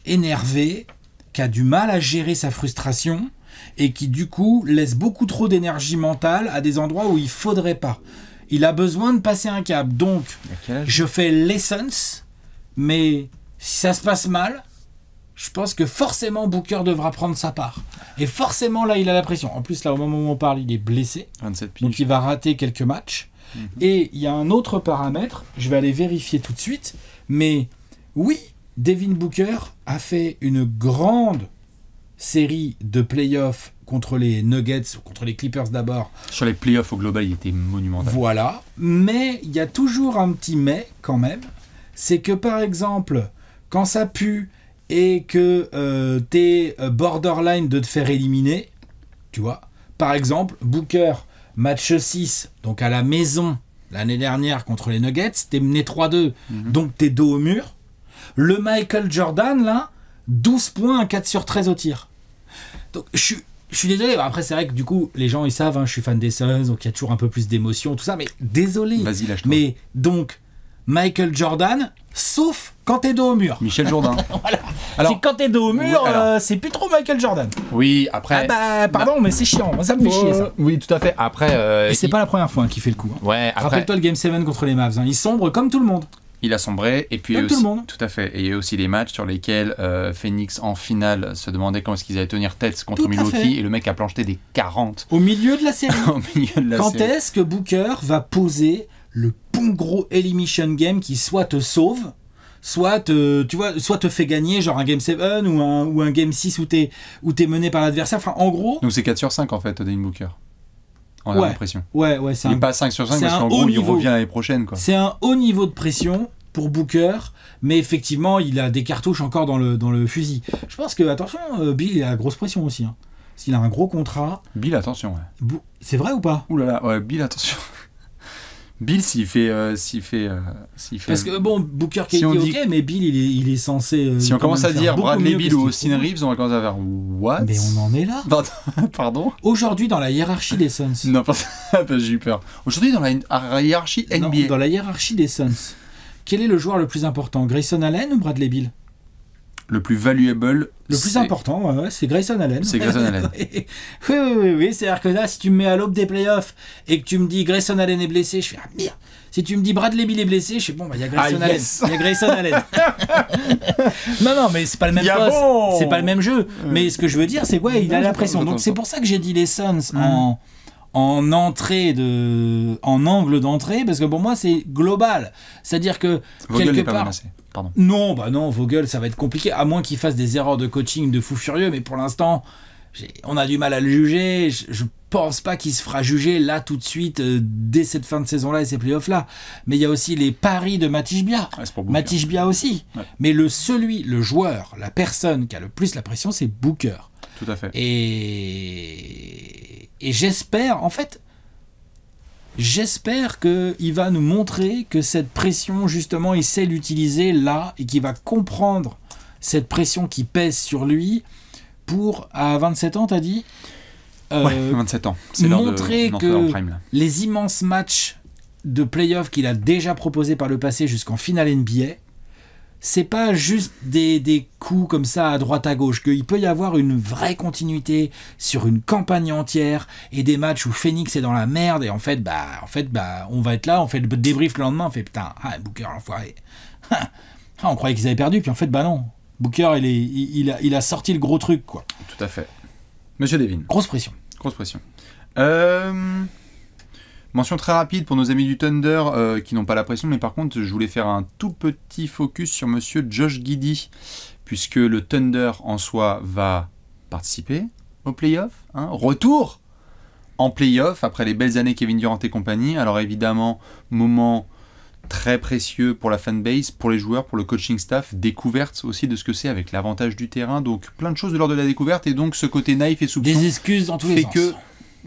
énervé qui a du mal à gérer sa frustration et qui du coup laisse beaucoup trop d'énergie mentale à des endroits où il faudrait pas. Il a besoin de passer un cap. Donc, je fais l'essence, mais si ça se passe mal, je pense que forcément Booker devra prendre sa part. Et forcément, là, il a la pression. En plus, là, au moment où on parle, il est blessé. 27 piges. Donc, il va rater quelques matchs. Et il y a un autre paramètre, je vais aller vérifier tout de suite, mais oui, Devin Booker a fait une grande série de playoffs contre les Nuggets, contre les Clippers d'abord. Sur les playoffs au global, il était monumental. Voilà, mais il y a toujours un petit mais quand même, c'est que par exemple, quand ça pue et que t'es borderline de te faire éliminer, tu vois, par exemple, Booker, match 6, donc à la maison, l'année dernière contre les Nuggets, t'es mené 3-2, donc t'es dos au mur. Le Michael Jordan, là, 12 points, un 4 sur 13 au tir. Donc, je suis désolé. Après, c'est vrai que du coup, les gens, ils savent, hein, je suis fan des Suns, donc il y a toujours un peu plus d'émotion, tout ça, mais désolé. Vas-y, lâche-toi. Mais donc, Michael Jordan, sauf quand t'es dos au mur. Michel Jourdain. Voilà. Alors, c'est quand t'es dos au mur, oui, c'est plus trop Michael Jordan. Oui, après... Ah bah, pardon, mais c'est chiant. Ça me fait chier, ça. Oui, tout à fait. Après... Et c'est pas la première fois qu'il fait le coup. Hein. Ouais, après... Rappelle-toi le Game 7 contre les Mavs. Hein. Il sombre comme tout le monde. Il a sombré, et puis comme aussi, tout le monde. Tout à fait. Et il y a aussi les matchs sur lesquels Phoenix, en finale, se demandait comment est-ce qu'ils allaient tenir tête contre Milwaukee, et le mec a planché des 40. Au milieu de la série. Au milieu de la Quand série. est-ce que Booker va poser le bon gros elimination game qui soit te sauve, soit te fait gagner, genre un Game 7 ou un Game 6 où t'es mené par l'adversaire. Enfin, en gros... Donc c'est 4 sur 5, en fait, Devin Booker. On a l'impression. Ouais, c'est il n'est pas 5 sur 5 parce qu'en gros, il revient l'année prochaine. Quoi. C'est un haut niveau de pression pour Booker, mais effectivement, il a des cartouches encore dans le fusil. Je pense que, attention, Bill, il a la grosse pression aussi. Hein, parce qu'il a un gros contrat. Bill, attention. Ouais. C'est vrai ou pas ? Ouh là là, ouais, Bill, attention. Bill, s'il fait... Parce que, bon, Booker qui est ok, mais Bill, il est censé... si on commence à dire Bradley Beal ou Austin Reeves, on va commencer à faire what ? Mais on en est là. Pardon ? Aujourd'hui, dans la hiérarchie des Suns. Non, j'ai eu peur. Aujourd'hui, dans la hiérarchie NBA. Non, dans la hiérarchie des Suns, quel est le joueur le plus important ? Grayson Allen ou Bradley Beal ? Le plus valuable. Le plus important, ouais, c'est Grayson Allen. C'est Grayson Allen. oui. C'est-à-dire que là, si tu me mets à l'aube des playoffs et que tu me dis Grayson Allen est blessé, je fais ah merde. Si tu me dis Bradley Beal est blessé, je fais bon, il y a Grayson Allen. Yes. Il y a Grayson Allen. non, mais c'est pas le même poste. Bon. C'est pas le même jeu. Mais ce que je veux dire, c'est ouais, il a la pression. Donc c'est pour ça que j'ai dit les Suns en angle d'entrée, parce que pour moi c'est global, c'est-à-dire que Vogel quelque part non, Vogel ça va être compliqué, à moins qu'il fasse des erreurs de coaching de fou furieux, mais pour l'instant on a du mal à le juger. Je pense pas qu'il se fera juger là tout de suite dès cette fin de saison là et ces playoffs là, mais il y a aussi les paris de Matisse Bia. Matisse Bia aussi, mais le joueur, la personne qui a le plus la pression, c'est Booker. Tout à fait. Et j'espère, en fait, qu'il va nous montrer que cette pression, justement, il sait l'utiliser là et qu'il va comprendre cette pression qui pèse sur lui pour, à 27 ans, t'as dit ? Ouais, 27 ans. C'est montrer que prime, là. Les immenses matchs de playoff qu'il a déjà proposés par le passé jusqu'en finale NBA, c'est pas juste des coups comme ça à droite à gauche, qu'il peut y avoir une vraie continuité sur une campagne entière et des matchs où Phoenix est dans la merde et en fait on va être là, on fait le débrief le lendemain, on fait putain, Booker l'enfoiré. On croyait qu'ils avaient perdu, puis en fait non. Booker il a sorti le gros truc quoi. Tout à fait. Monsieur Devin. Grosse pression. Mention très rapide pour nos amis du Thunder qui n'ont pas la pression, mais par contre, je voulais faire un tout petit focus sur monsieur Josh Giddey, puisque le Thunder en soi va participer aux playoffs. Retour en playoffs après les belles années Kevin Durant et compagnie. Alors évidemment, moment très précieux pour la fanbase, pour les joueurs, pour le coaching staff, découverte aussi de ce que c'est avec l'avantage du terrain, donc plein de choses de l'ordre de la découverte, et donc ce côté naïf et soupçon. Des excuses dans tous les sens.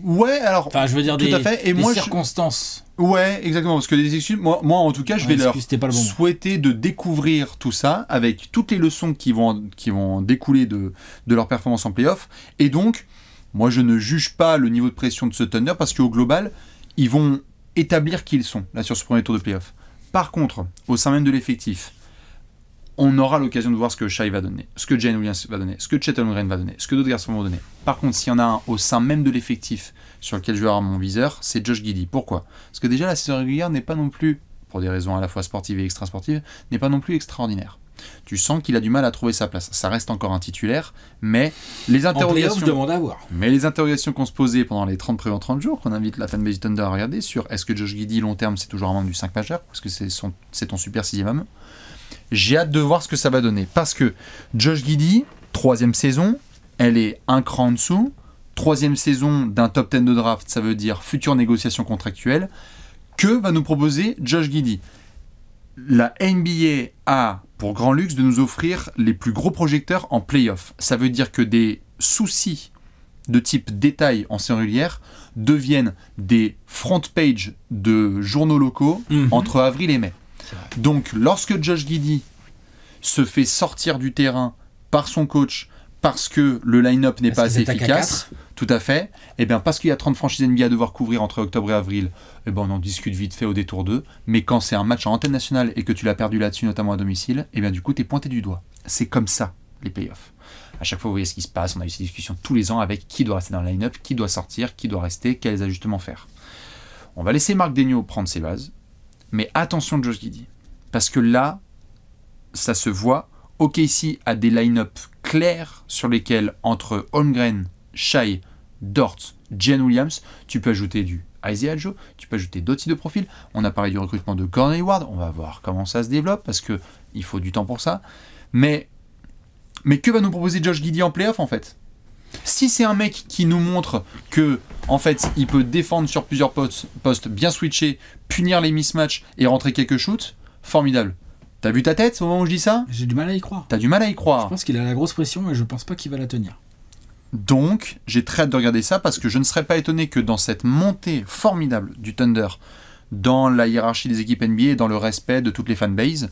Ouais, alors. Enfin, je veux dire tout à fait. Et des moi, circonstances. Ouais, exactement. Parce que des excuses, moi en tout cas, je vais leur souhaiter de découvrir tout ça avec toutes les leçons qui vont découler de leur performance en play-off. Et donc, moi, je ne juge pas le niveau de pression de ce Thunder parce qu'au global, ils vont établir qui ils sont là sur ce premier tour de play-off. par contre, au sein même de l'effectif, on aura l'occasion de voir ce que Shai va donner, ce que Jalen Williams va donner, ce que Chet Holmgren va donner, ce que d'autres garçons vont donner. Par contre, s'il y en a un au sein même de l'effectif sur lequel je vais avoir mon viseur, c'est Josh Giddey. Pourquoi ? Parce que déjà, la saison régulière n'est pas non plus, pour des raisons à la fois sportives et extra-sportives, n'est pas non plus extraordinaire. Tu sens qu'il a du mal à trouver sa place. Ça reste encore un titulaire, mais les interrogations, les interrogations qu'on se posait pendant les 30 jours, qu'on invite la fanbase Thunder à regarder, sur est-ce que Josh Giddey, long terme, c'est toujours un membre du 5 majeur, parce que c'est ton super 6e homme. J'ai hâte de voir ce que ça va donner. Parce que Josh Giddey, 3e saison, elle est un cran en dessous. 3e saison d'un top 10 de draft, ça veut dire future négociation contractuelle. Que va nous proposer Josh Giddey ? La NBA a pour grand luxe de nous offrir les plus gros projecteurs en play-off. Ça veut dire que des soucis de type détail en saison régulière deviennent des front pages de journaux locaux entre avril et mai. Donc, lorsque Josh Giddey se fait sortir du terrain par son coach parce que le line-up n'est pas assez efficace, tout à fait, et bien parce qu'il y a 30 franchises NBA à devoir couvrir entre octobre et avril, et ben on en discute vite fait au détour 2, mais quand c'est un match en antenne nationale et que tu l'as perdu là-dessus, notamment à domicile, et bien du coup, tu es pointé du doigt. C'est comme ça, les playoffs. À chaque fois, vous voyez ce qui se passe, on a eu ces discussions tous les ans avec qui doit rester dans le line-up, qui doit sortir, qui doit rester, quels ajustements faire. On va laisser Mark Daigneault prendre ses bases, mais attention Josh Giddey, parce que là, ça se voit. OKC a des line-up clairs sur lesquels, entre Holmgren, Shai, Dort, Jalen Williams, tu peux ajouter du Isaiah Joe, tu peux ajouter d'autres types de profils. On a parlé du recrutement de Gordon Hayward, on va voir comment ça se développe, parce qu'il faut du temps pour ça. Mais que va nous proposer Josh Giddey en play-off, en fait ? Si c'est un mec qui nous montre que, en fait, il peut défendre sur plusieurs postes, bien switcher, punir les mismatchs et rentrer quelques shoots, formidable. T'as vu ta tête au moment où je dis ça ? J'ai du mal à y croire. T'as du mal à y croire. Je pense qu'il a la grosse pression et je pense pas qu'il va la tenir. Donc, j'ai très hâte de regarder ça parce que je ne serais pas étonné que dans cette montée formidable du Thunder, dans la hiérarchie des équipes NBA et dans le respect de toutes les fanbases,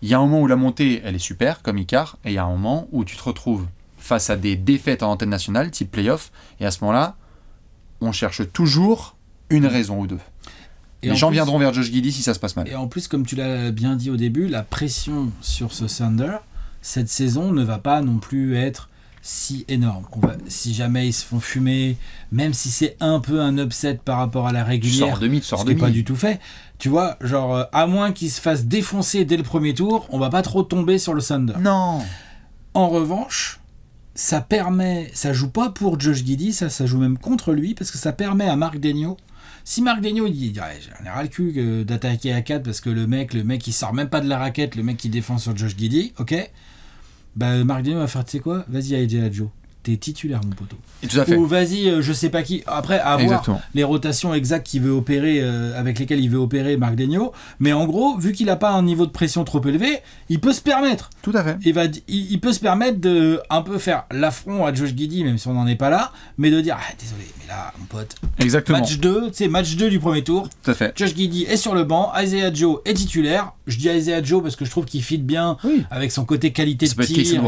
il y a un moment où la montée, elle est super, comme Icar, et il y a un moment où tu te retrouves face à des défaites en antenne nationale, type playoff, et à ce moment-là, on cherche toujours une raison ou deux. Et les gens viendront vers Josh Giddey si ça se passe mal. Et en plus, comme tu l'as bien dit au début, la pression sur ce Thunder, cette saison ne va pas non plus être si énorme. Si jamais ils se font fumer, même si c'est un peu un upset par rapport à la régulière, ce qui n'est pas du tout fait, tu vois, genre, à moins qu'ils se fassent défoncer dès le premier tour, on va pas trop tomber sur le Thunder. Non. En revanche, ça joue pas pour Josh Giddey, ça joue même contre lui, parce que ça permet à Mark Daigneault. Si Mark Daigneault il dit j'en ai ras le cul d'attaquer à 4 parce que le mec il sort même pas de la raquette, le mec qui défend sur Josh Giddey, ok, bah Mark Daigneault va faire, tu sais quoi, vas-y Isaiah Joe, t'es titulaire mon poteau. Et tout à fait. Ou vas-y je sais pas qui, après à voir les rotations exactes qu'il veut opérer, avec lesquelles il veut opérer Mark Daigneault, mais en gros vu qu'il a pas un niveau de pression trop élevé, il peut se permettre. Tout à fait. Il peut se permettre de un peu faire l'affront à Josh Giddey, même si on n'en est pas là, mais de dire désolé, mais là mon pote. Exactement. Match 2 du premier tour. Tout à fait. Josh Giddey est sur le banc, Isaiah Joe est titulaire. Je dis Isaiah Joe parce que je trouve qu'il fit bien avec son côté qualité de tir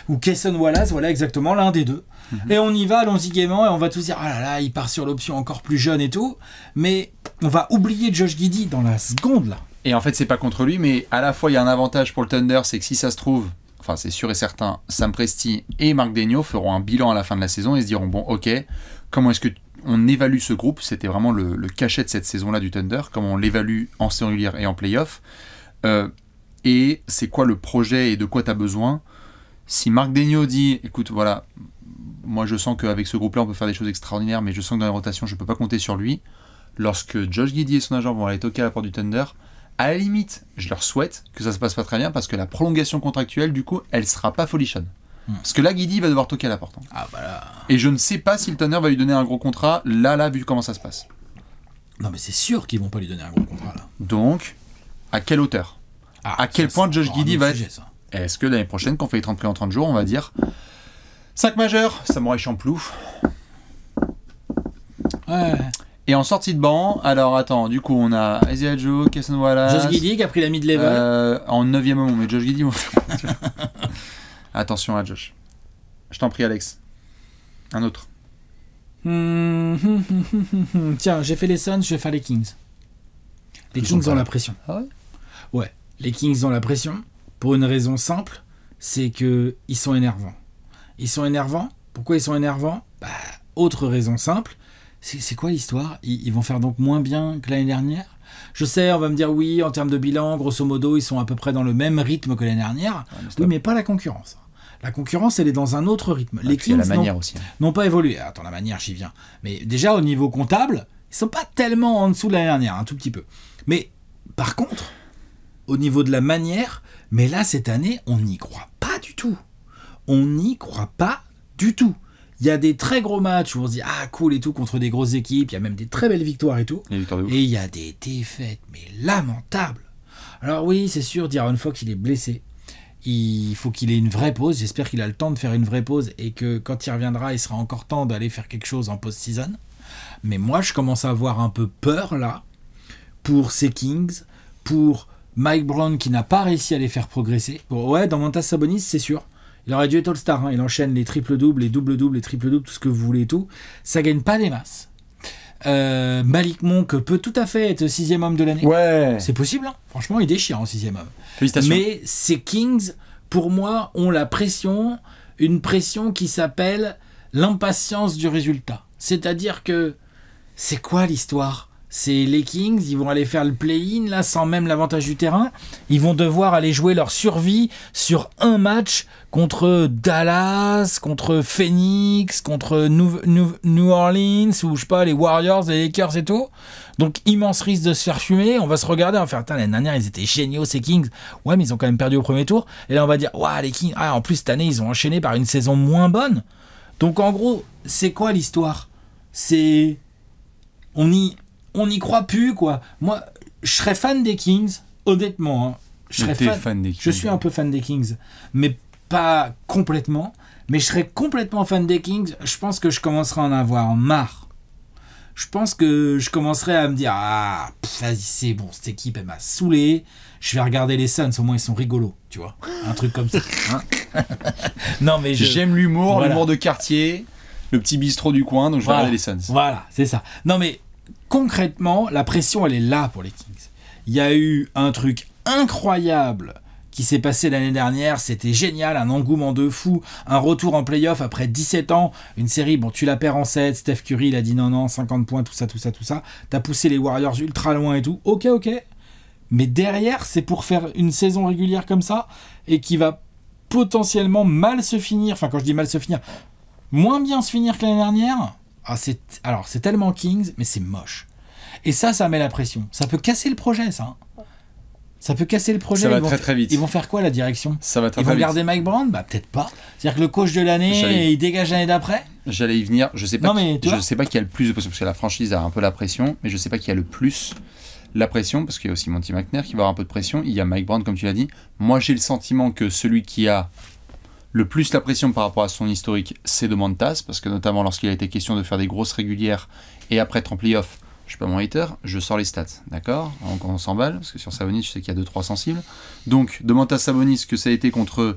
ou Cason Wallace, voilà exactement l'un des deux. Et on y va, allons-y gaiement et on va tous dire ah là là, il part sur l'option encore plus jeune et tout, mais on va oublier Josh Giddey dans la seconde là. Et en fait, c'est pas contre lui, mais à la fois il y a un avantage pour le Thunder, c'est que si ça se trouve, enfin c'est sûr et certain, Sam Presti et Mark Daigneault feront un bilan à la fin de la saison et se diront bon ok, comment est-ce que on évalue ce groupe, c'était vraiment le cachet de cette saison-là du Thunder, comment on l'évalue en saison régulière et en play-off, et c'est quoi le projet et de quoi tu as besoin. Si Mark Daigneault dit, écoute, voilà, moi je sens qu'avec ce groupe-là on peut faire des choses extraordinaires, mais je sens que dans les rotations je peux pas compter sur lui, lorsque Josh Giddey et son agent vont aller toquer à la porte du Thunder, à la limite, je leur souhaite que ça se passe pas très bien, parce que la prolongation contractuelle, du coup, elle sera pas folichonne. Parce que là, Giddey va devoir toquer à la porte. Ah, bah là... Et je ne sais pas si le Thunder va lui donner un gros contrat, là, vu comment ça se passe. Non, mais c'est sûr qu'ils vont pas lui donner un gros contrat, là. Donc, à quelle hauteur ? À quel point Josh Giddey va être... Est-ce que l'année prochaine, quand on fait les 30 plays en 30 jours, on va dire 5 majeurs, Samouraï Champloo. Ouais. Et en sortie de banc, alors attends, du coup on a Isaiah Joe, Cason Wallace. Josh Giddey qui a pris la mid-level. En 9e moment, mais Josh Giddey. Attention à Josh. Je t'en prie, Alex. Un autre. Tiens, j'ai fait les Suns, je vais faire les Kings. Les Kings ont la pression. Ah ouais. Ouais, les Kings ont la pression pour une raison simple, c'est que ils sont énervants. Ils sont énervants. Pourquoi ils sont énervants ? Autre raison simple, c'est quoi l'histoire ? Ils vont faire donc moins bien que l'année dernière ? Je sais, on va me dire oui, en termes de bilan, grosso modo, ils sont à peu près dans le même rythme que l'année dernière. Oui, mais pas la concurrence. La concurrence, elle est dans un autre rythme. Les Kings n'ont pas évolué. Attends, la manière, j'y viens. Mais déjà, au niveau comptable, ils sont pas tellement en dessous de l'année dernière, un tout petit peu. Mais par contre, au niveau de la manière, mais là, cette année, on n'y croit pas du tout. On n'y croit pas du tout. Il y a des très gros matchs où on se dit ah cool et tout contre des grosses équipes, il y a même des très belles victoires et tout. Et il y a des défaites mais lamentables. Alors oui, c'est sûr, De'Aaron Fox il est blessé. Il faut qu'il ait une vraie pause. J'espère qu'il a le temps de faire une vraie pause et que quand il reviendra, il sera encore temps d'aller faire quelque chose en post-season. Mais moi, je commence à avoir un peu peur là pour ces Kings, pour Mike Brown qui n'a pas réussi à les faire progresser. Ouais, dans Domantas Sabonis, c'est sûr. Il aurait dû être All-Star, hein. Il enchaîne les triples-doubles, les doubles-doubles, les triples-doubles, tout ce que vous voulez et tout. Ça gagne pas des masses. Malik Monk peut tout à fait être 6e homme de l'année. Ouais. C'est possible, hein. Franchement, il déchire en 6e homme. Félicitations. Mais ces Kings, pour moi, ont la pression, une pression qui s'appelle l'impatience du résultat. C'est-à-dire que, c'est quoi l'histoire ? C'est les Kings, ils vont aller faire le play-in, là, sans même l'avantage du terrain. Ils vont devoir aller jouer leur survie sur un match contre Dallas, contre Phoenix, contre New Orleans, ou je sais pas, les Warriors, les Lakers et tout. Donc, immense risque de se faire fumer. On va se regarder, on va faire, attends, l'année dernière, ils étaient géniaux, ces Kings. Ouais, mais ils ont quand même perdu au premier tour. Et là, on va dire, ouais, les Kings, en plus, cette année, ils ont enchaîné par une saison moins bonne. Donc, en gros, c'est quoi l'histoire ? C'est... On n'y croit plus, quoi. Moi, je serais fan des Kings, honnêtement. Hein. Je suis un peu fan des Kings, mais pas complètement. Mais je serais complètement fan des Kings. Je pense que je commencerai à en avoir marre. Je pense que je commencerai à me dire vas-y, c'est bon, cette équipe, elle m'a saoulé. Je vais regarder les Suns, au moins ils sont rigolos, tu vois. Un truc comme ça. Hein. Non, mais j'aime l'humour, voilà. L'humour de quartier, le petit bistrot du coin, donc je vais regarder les Suns. Voilà, c'est ça. Non, mais concrètement, la pression, elle est là pour les Kings. Il y a eu un truc incroyable qui s'est passé l'année dernière, c'était génial, un engouement de fou, un retour en play-off après 17 ans, une série, bon, tu la perds en 7, Steph Curry, il a dit non, 50 points, tout ça, t'as poussé les Warriors ultra loin et tout, ok, mais derrière, c'est pour faire une saison régulière comme ça, et qui va potentiellement mal se finir, enfin quand je dis mal se finir, moins bien se finir que l'année dernière. Alors, c'est tellement Kings, mais c'est moche. Et ça met la pression. Ça peut casser le projet, ça. Ça peut casser le projet. Ça va très vite. Ils vont faire quoi, la direction ? Ça va très vite. Ils vont garder Mike Brown ? Peut-être pas. C'est-à-dire que le coach de l'année, il dégage l'année d'après ? J'allais y venir. Je sais pas qui a le plus de pression, parce que la franchise a un peu la pression, mais je sais pas qui a le plus la pression, parce qu'il y a aussi Monty McNair qui va avoir un peu de pression. Il y a Mike Brown, comme tu l'as dit. Moi, j'ai le sentiment que celui qui a le plus la pression par rapport à son historique, c'est Domantas, parce que notamment lorsqu'il a été question de faire des grosses régulières et après être en play-off, je suis pas mon hater, je sors les stats, d'accord ? Donc on s'emballe, parce que sur Sabonis, je sais qu'il y a 2-3 sensibles. Donc, Domantas Sabonis, que ça a été contre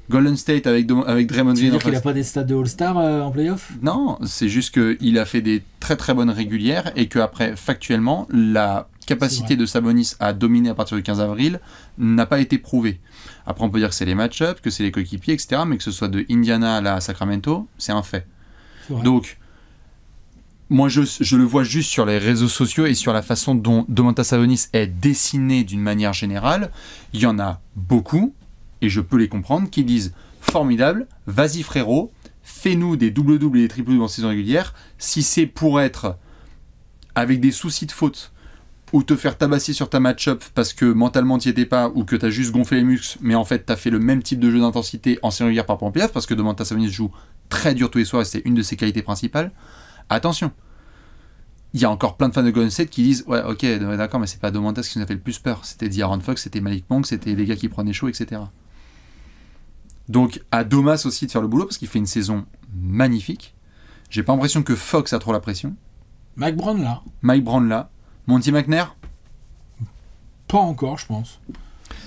Golden State avec Draymond Green. Tu veux dire qu'il n'a pas des stats de All-Star en play-off ? Non, c'est juste qu'il a fait des très très bonnes régulières et qu'après, factuellement, la capacité de Sabonis à dominer à partir du 15 avril n'a pas été prouvée. Après, on peut dire que c'est les match-ups, que c'est les coéquipiers, etc. Mais que ce soit de Indiana à Sacramento, c'est un fait. Donc, moi, je le vois juste sur les réseaux sociaux et sur la façon dont Domantas Sabonis est dessiné d'une manière générale. Il y en a beaucoup, et je peux les comprendre, qui disent « Formidable, vas-y frérot, fais-nous des double-doubles et des triple-doubles en saison régulière. Si c'est pour être avec des soucis de faute, ou te faire tabasser sur ta match-up parce que mentalement t'y étais pas, ou que t'as juste gonflé les muscles, mais en fait t'as fait le même type de jeu d'intensité en série régulière par rapport en playoff, parce que Domantas Sabonis joue très dur tous les soirs et c'est une de ses qualités principales. Attention, il y a encore plein de fans de Golden State qui disent ouais ok d'accord, mais c'est pas Domantas qui nous a fait le plus peur, c'était De'Aaron Fox, c'était Malik Monk, c'était les gars qui prenaient chaud, etc. Donc à Domas aussi de faire le boulot, parce qu'il fait une saison magnifique. J'ai pas l'impression que Fox a trop la pression. Mike Brown là. Monty McNair ? Pas encore, je pense.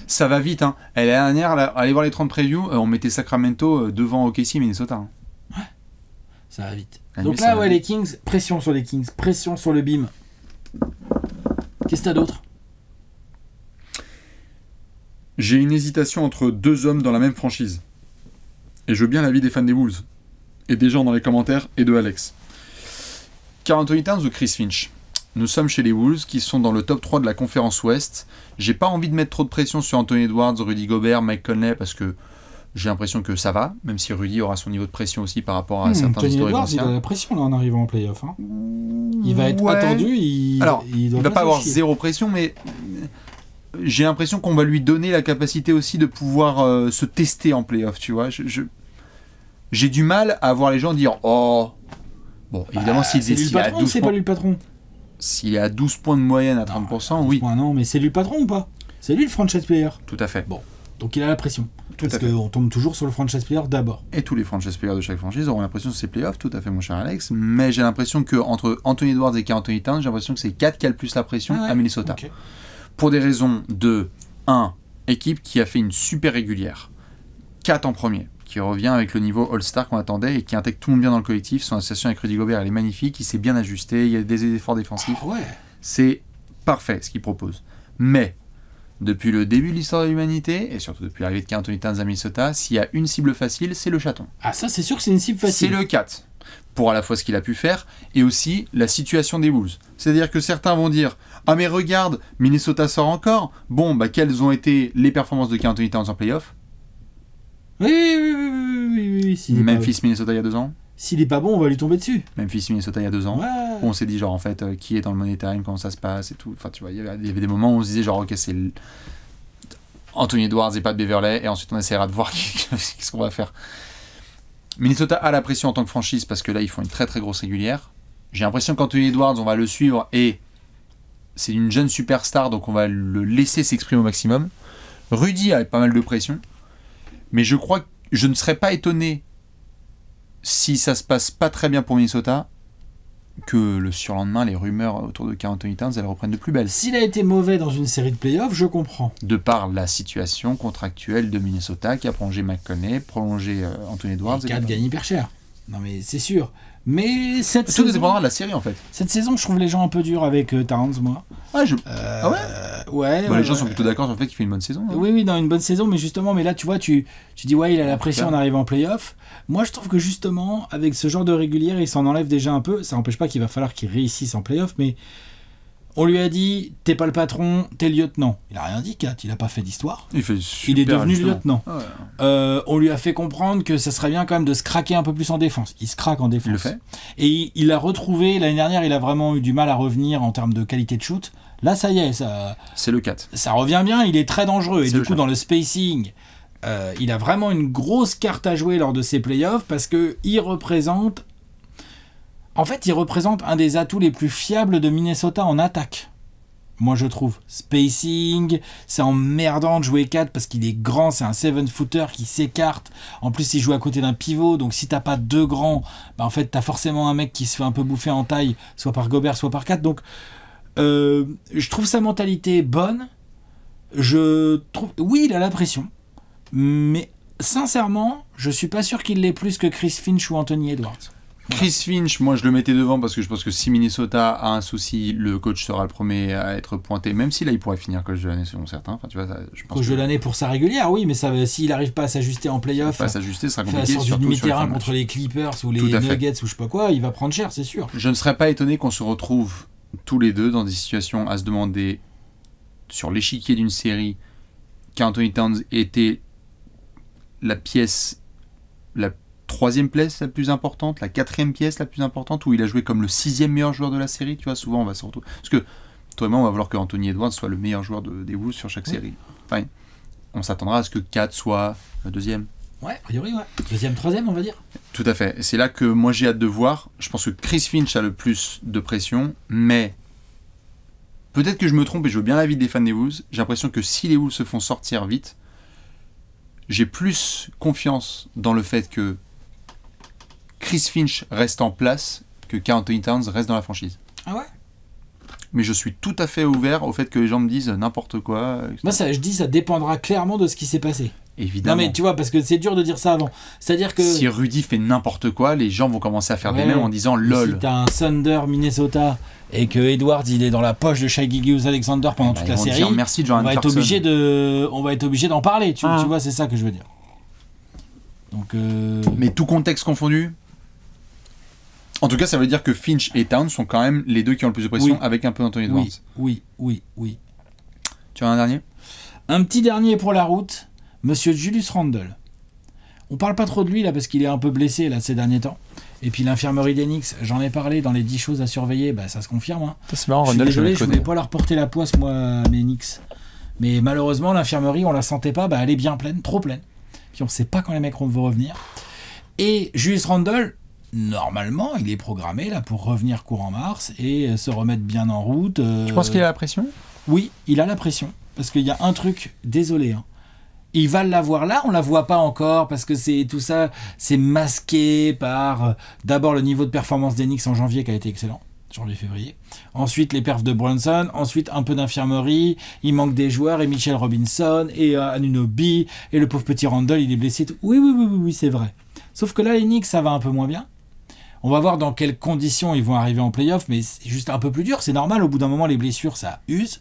Ça va vite, hein. L'année dernière, allez voir les 30 previews, on mettait Sacramento devant OKC et Minnesota. Hein. Ouais, ça va vite. Donc là, les Kings, pression sur les Kings, pression sur le beam. Qu'est-ce que t'as d'autre ? J'ai une hésitation entre 2 hommes dans la même franchise. Et je veux bien l'avis des fans des Wolves. Et des gens dans les commentaires, et de Alex. Karl Anthony Towns ou Chris Finch? Nous sommes chez les Wolves, qui sont dans le top 3 de la conférence Ouest. J'ai pas envie de mettre trop de pression sur Anthony Edwards, Rudy Gobert, Mike Conley, parce que j'ai l'impression que ça va, même si Rudy aura son niveau de pression aussi par rapport à certains historiques anciens. Il a la pression là en arrivant en play-off. Hein. Il va être attendu. Il va pas avoir zéro pression, mais j'ai l'impression qu'on va lui donner la capacité aussi de pouvoir se tester en play-off, tu vois. J'ai du mal à voir les gens dire « Oh !» Bon, évidemment, s'il c'est lui le patron ou c'est pas lui le patron? S'il est à 12 points de moyenne à 30%, oui. Non, mais c'est lui le patron ou pas? C'est lui le franchise player. Tout à fait. Bon, donc il a la pression. Parce qu'on tombe toujours sur le franchise player d'abord. Et tous les franchise players de chaque franchise auront l'impression que c'est playoff, tout à fait mon cher Alex. Mais j'ai l'impression qu'entre Anthony Edwards et Karl Anthony Towns, j'ai l'impression que c'est 4 qui a le plus la pression à Minnesota. Okay. Pour des raisons de 1, équipe qui a fait une super régulière. 4 en premier, qui revient avec le niveau All-Star qu'on attendait et qui intègre tout le monde bien dans le collectif. Son association avec Rudy Gobert, elle est magnifique, il s'est bien ajusté, il y a des efforts défensifs. C'est parfait ce qu'il propose. Mais depuis le début de l'histoire de l'humanité, et surtout depuis l'arrivée de Karl Anthony Towns à Minnesota, s'il y a une cible facile, c'est le chaton. Ah ça c'est sûr que c'est une cible facile. C'est le 4, pour à la fois ce qu'il a pu faire, et aussi la situation des Wolves. C'est-à-dire que certains vont dire « Ah mais regarde, Minnesota sort encore !» Bon, bah quelles ont été les performances de Karl Anthony Towns en play-off? Oui. Memphis, Minnesota il y a 2 ans. S'il est pas bon, on va lui tomber dessus. Memphis, Minnesota il y a 2 ans. Où on s'est dit genre en fait qui est dans le money time, comment ça se passe et tout. Enfin tu vois, il y avait des moments où on se disait genre ok c'est Anthony Edwards et pas de Beverley, et ensuite on essaiera de voir qu'est-ce qu'on va faire. Minnesota a la pression en tant que franchise parce que là ils font une très très grosse régulière. J'ai l'impression qu'Anthony Edwards on va le suivre et c'est une jeune superstar donc on va le laisser s'exprimer au maximum. Rudy a pas mal de pression, mais je crois que je ne serais pas étonné si ça se passe pas très bien pour Minnesota, que le surlendemain, les rumeurs autour de Karl Anthony Towns, elles reprennent de plus belle. S'il a été mauvais dans une série de playoffs, je comprends. De par la situation contractuelle de Minnesota, qui a prolongé McConney, prolongé Anthony Edwards. Et qui a gagné hyper cher. Non mais c'est sûr. Mais cette tout saison... dépendra de la série en fait. Cette saison, je trouve les gens un peu durs avec Towns, moi. Ah ouais. Les gens sont plutôt d'accord sur le fait qu'il fait une bonne saison. Hein. Oui, dans une bonne saison, mais justement, mais là, tu vois, tu dis, ouais, il a la pression en arrivant en play-off. Moi, je trouve que justement, avec ce genre de régulière, il s'en enlève déjà un peu. Ça n'empêche pas qu'il va falloir qu'il réussisse en play-off, mais on lui a dit, t'es pas le patron, t'es lieutenant. Il a rien dit, Kat, il a pas fait d'histoire. Il est devenu lieutenant. On lui a fait comprendre que ça serait bien quand même de se craquer un peu plus en défense. Il se craque en défense. Il le fait. Et il a retrouvé, l'année dernière, il a vraiment eu du mal à revenir en termes de qualité de shoot. Là, ça y est, c'est le 4. Ça revient bien, il est très dangereux. Et du coup, dans le spacing, il a vraiment une grosse carte à jouer lors de ses playoffs parce qu'il représente... En fait, il représente un des atouts les plus fiables de Minnesota en attaque. Moi, je trouve. Spacing, c'est emmerdant de jouer 4 parce qu'il est grand, c'est un 7-footer qui s'écarte. En plus, il joue à côté d'un pivot, donc si t'as pas 2 grands, bah, en fait, t'as forcément un mec qui se fait un peu bouffer en taille, soit par Gobert, soit par 4. Donc, je trouve sa mentalité bonne. Je trouve... Oui, il a la pression. Mais, sincèrement, je suis pas sûr qu'il l'ait plus que Chris Finch ou Anthony Edwards. Chris Finch, moi je le mettais devant parce que je pense que si Minnesota a un souci, le coach sera le premier à être pointé, même si là il pourrait finir coach de l'année selon certains. Enfin, tu vois, je pense coach de l'année pour sa régulière, oui, mais s'il n'arrive pas à s'ajuster en playoff, pas s'ajuster, ce sera compliqué. Sur du demi-terrain contre les Clippers ou les Nuggets ou je sais pas quoi, il va prendre cher, c'est sûr. Je ne serais pas étonné qu'on se retrouve tous les deux dans des situations à se demander sur l'échiquier d'une série qu'Anthony Towns était la pièce la 3e pièce la plus importante, la 4e pièce la plus importante, où il a joué comme le 6e meilleur joueur de la série, tu vois, souvent on va se retrouver... Parce que, toi et moi, on va vouloir que Anthony Edwards soit le meilleur joueur des Wolves sur chaque série. Enfin, on s'attendra à ce que 4 soit le 2e. Ouais, a priori, ouais. 2e, 3e, on va dire. Tout à fait. Et c'est là que moi j'ai hâte de voir. Je pense que Chris Finch a le plus de pression, mais peut-être que je me trompe et je veux bien l'avis des fans des Wolves. J'ai l'impression que si les Wolves se font sortir vite, j'ai plus confiance dans le fait que Chris Finch reste en place que Karl Anthony Towns reste dans la franchise. Ah ouais? Mais je suis tout à fait ouvert au fait que les gens me disent n'importe quoi. Moi, je dis ça dépendra clairement de ce qui s'est passé. Évidemment. Non mais tu vois, parce que c'est dur de dire ça avant. C'est-à-dire que... Si Rudy fait n'importe quoi, les gens vont commencer à faire des mèmes en disant lol. Si t'as un Thunder Minnesota et que Edwards il est dans la poche de Shai Gilgeous-Alexander pendant toute la série, merci, on va être obligé d'en parler, tu vois, c'est ça que je veux dire. Donc mais tout contexte confondu. En tout cas, ça veut dire que Finch et Towns sont quand même les deux qui ont le plus de pression avec un peu d'Anthony Edwards. Oui. Tu as un dernier ? Un petit dernier pour la route, Monsieur Julius Randle. On parle pas trop de lui là parce qu'il est un peu blessé là ces derniers temps. Et puis l'infirmerie d'Enix, j'en ai parlé dans les 10 choses à surveiller, ça se confirme. Hein. C'est marrant, je suis désolé, je voulais pas leur porter la poisse moi à mes Enix. Mais malheureusement l'infirmerie, on la sentait pas, elle est bien pleine, trop pleine. Puis on sait pas quand les mecs vont revenir. Et Julius Randle, normalement, il est programmé là pour revenir courant mars et se remettre bien en route. Tu penses qu'il a la pression ? Oui, il a la pression. Parce qu'il y a un truc, désolé, hein. Il va l'avoir là, on la voit pas encore parce que c'est tout ça, c'est masqué par d'abord le niveau de performance d'Enix en janvier qui a été excellent, janvier-février. Ensuite les perfs de Brunson, ensuite un peu d'infirmerie, il manque des joueurs et Mitchell Robinson et Anunoby et le pauvre petit Randle, il est blessé. Oui, c'est vrai. Sauf que là, Enix, ça va un peu moins bien. On va voir dans quelles conditions ils vont arriver en play-off, mais c'est juste un peu plus dur. C'est normal, au bout d'un moment, les blessures, ça use.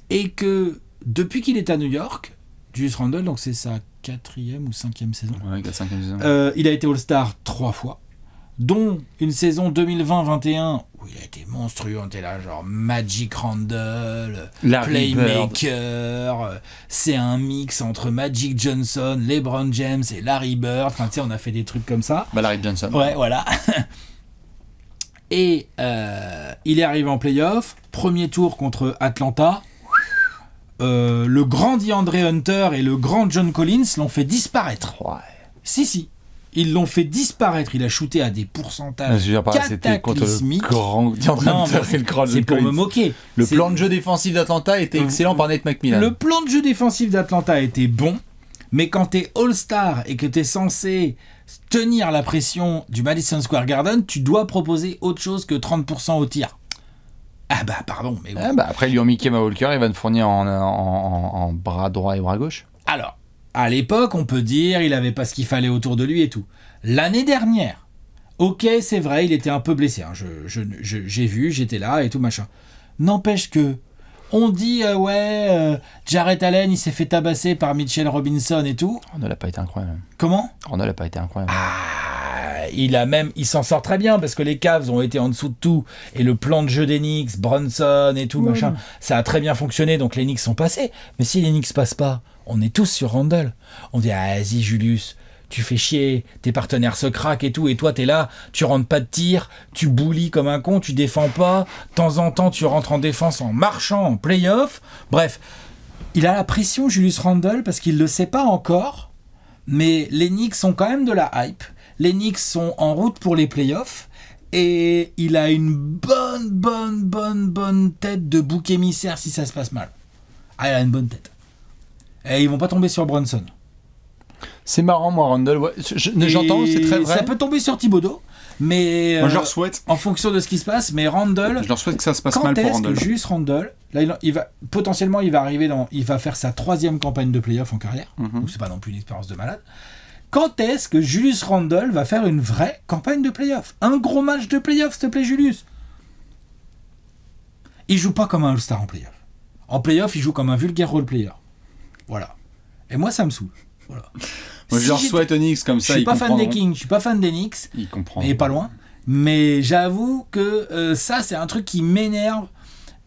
Et que depuis qu'il est à New York, Julius Randle, donc c'est sa 4e ou 5e saison. Ouais, 5e saison. Il a été All-Star 3 fois, dont une saison 2020-21 où il a été monstrueux. On était là, genre Magic Randle, Playmaker. C'est un mix entre Magic Johnson, LeBron James et Larry Bird. Enfin, tu sais, on a fait des trucs comme ça. Larry Johnson. Ouais, voilà. Et il est arrivé en play-off, premier tour contre Atlanta. Le grand DeAndre Hunter et le grand John Collins l'ont fait disparaître. Ouais. Si. Ils l'ont fait disparaître. Il a shooté à des pourcentages cataclysmiques. C'était contre le grand DeAndre Hunter et le grand John Collins. C'est pour me moquer. Le plan de jeu défensif d'Atlanta était excellent par Nate McMillan. Le plan de jeu défensif d'Atlanta était bon, mais quand t'es All-Star et que t'es censé tenir la pression du Madison Square Garden, tu dois proposer autre chose que 30% au tir. Pardon, mais... après, ils lui ont mis Kemba Walker, il va nous fournir en bras droit et bras gauche. Alors, à l'époque, on peut dire il avait pas ce qu'il fallait autour de lui et tout. L'année dernière, ok, c'est vrai, il était un peu blessé. Hein, j'ai vu, j'étais là et tout, machin. N'empêche que, on dit, Jarrett Allen, il s'est fait tabasser par Mitchell Robinson et tout. On n'a pas été incroyable. Comment ? On n'a pas été incroyable. Il s'en sort très bien parce que les Cavs ont été en dessous de tout et le plan de jeu des Knicks, Brunson et tout, machin, ça a très bien fonctionné, donc les Knicks sont passés. Mais si les Knicks passent pas, on est tous sur Randle. On dit, vas-y Julius, tu fais chier, tes partenaires se craquent et tout, et toi t'es là, tu rentres pas de tir, tu boulis comme un con, tu défends pas, de temps en temps tu rentres en défense en marchant, en play-off. Bref, il a la pression Julius Randle parce qu'il le sait pas encore, mais les Knicks sont quand même de la hype. Les Knicks sont en route pour les playoffs et il a une bonne tête de bouc émissaire si ça se passe mal. Il a une bonne tête. Et ils vont pas tomber sur Brunson. C'est marrant, moi, Randle. Ouais. J'entends, c'est très vrai. Ça peut tomber sur Thibodeau, mais moi, je leur souhaite. En fonction de ce qui se passe. Mais Randle, je leur souhaite que ça se passe mal pour Randle. Quand est-ce que Julius Randle, là, il va faire sa 3e campagne de playoff en carrière. Donc c'est pas non plus une expérience de malade. Quand est-ce que Julius Randle va faire une vraie campagne de playoff ? Un gros match de playoff, s'il te plaît, Julius. Il joue pas comme un All-Star en playoff. En playoff, il joue comme un vulgaire role-player. Voilà. Et moi, ça me saoule. Voilà. Moi, je leur souhaite Onyx comme ça. Je suis pas fan des Kings, je suis pas fan des Knicks. Il comprend. Mais pas loin. Mais j'avoue que ça, c'est un truc qui m'énerve.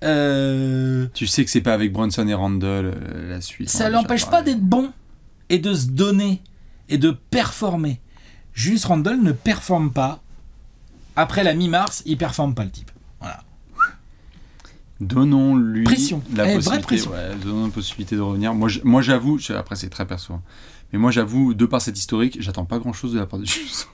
Tu sais que c'est pas avec Brunson et Randle la suite. Ça l'empêche pas d'être bon et de se donner et de performer. Julius Randle ne performe pas. Après la mi-mars, il performe pas, le type. Voilà. Donnons-lui la possibilité, donnons la possibilité de revenir. Moi j'avoue, après c'est très perso, mais moi j'avoue, de par cet historique, j'attends pas grand-chose de la part de Julius.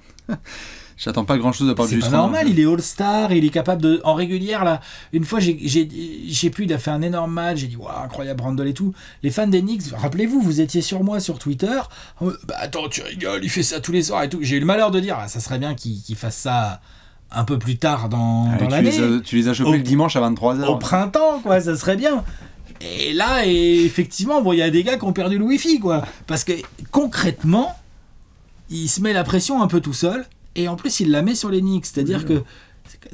J'attends pas grand chose de la part de Julius. C'est pas normal, il est All-Star, il est capable de. En régulière, là, une fois, il a fait un énorme match, j'ai dit, waouh, incroyable, Randle et tout. Les fans des Knicks, rappelez-vous, vous étiez sur moi sur Twitter. Attends, tu rigoles, il fait ça tous les soirs et tout. J'ai eu le malheur de dire, ça serait bien qu'il fasse ça un peu plus tard dans l'année. Tu les as chopés le dimanche à 23h. Au printemps, quoi, ça serait bien. Et là, effectivement, bon, il y a des gars qui ont perdu le Wi-Fi, quoi. Parce que concrètement, il se met la pression un peu tout seul, et en plus, il la met sur les Knicks. C'est-à-dire que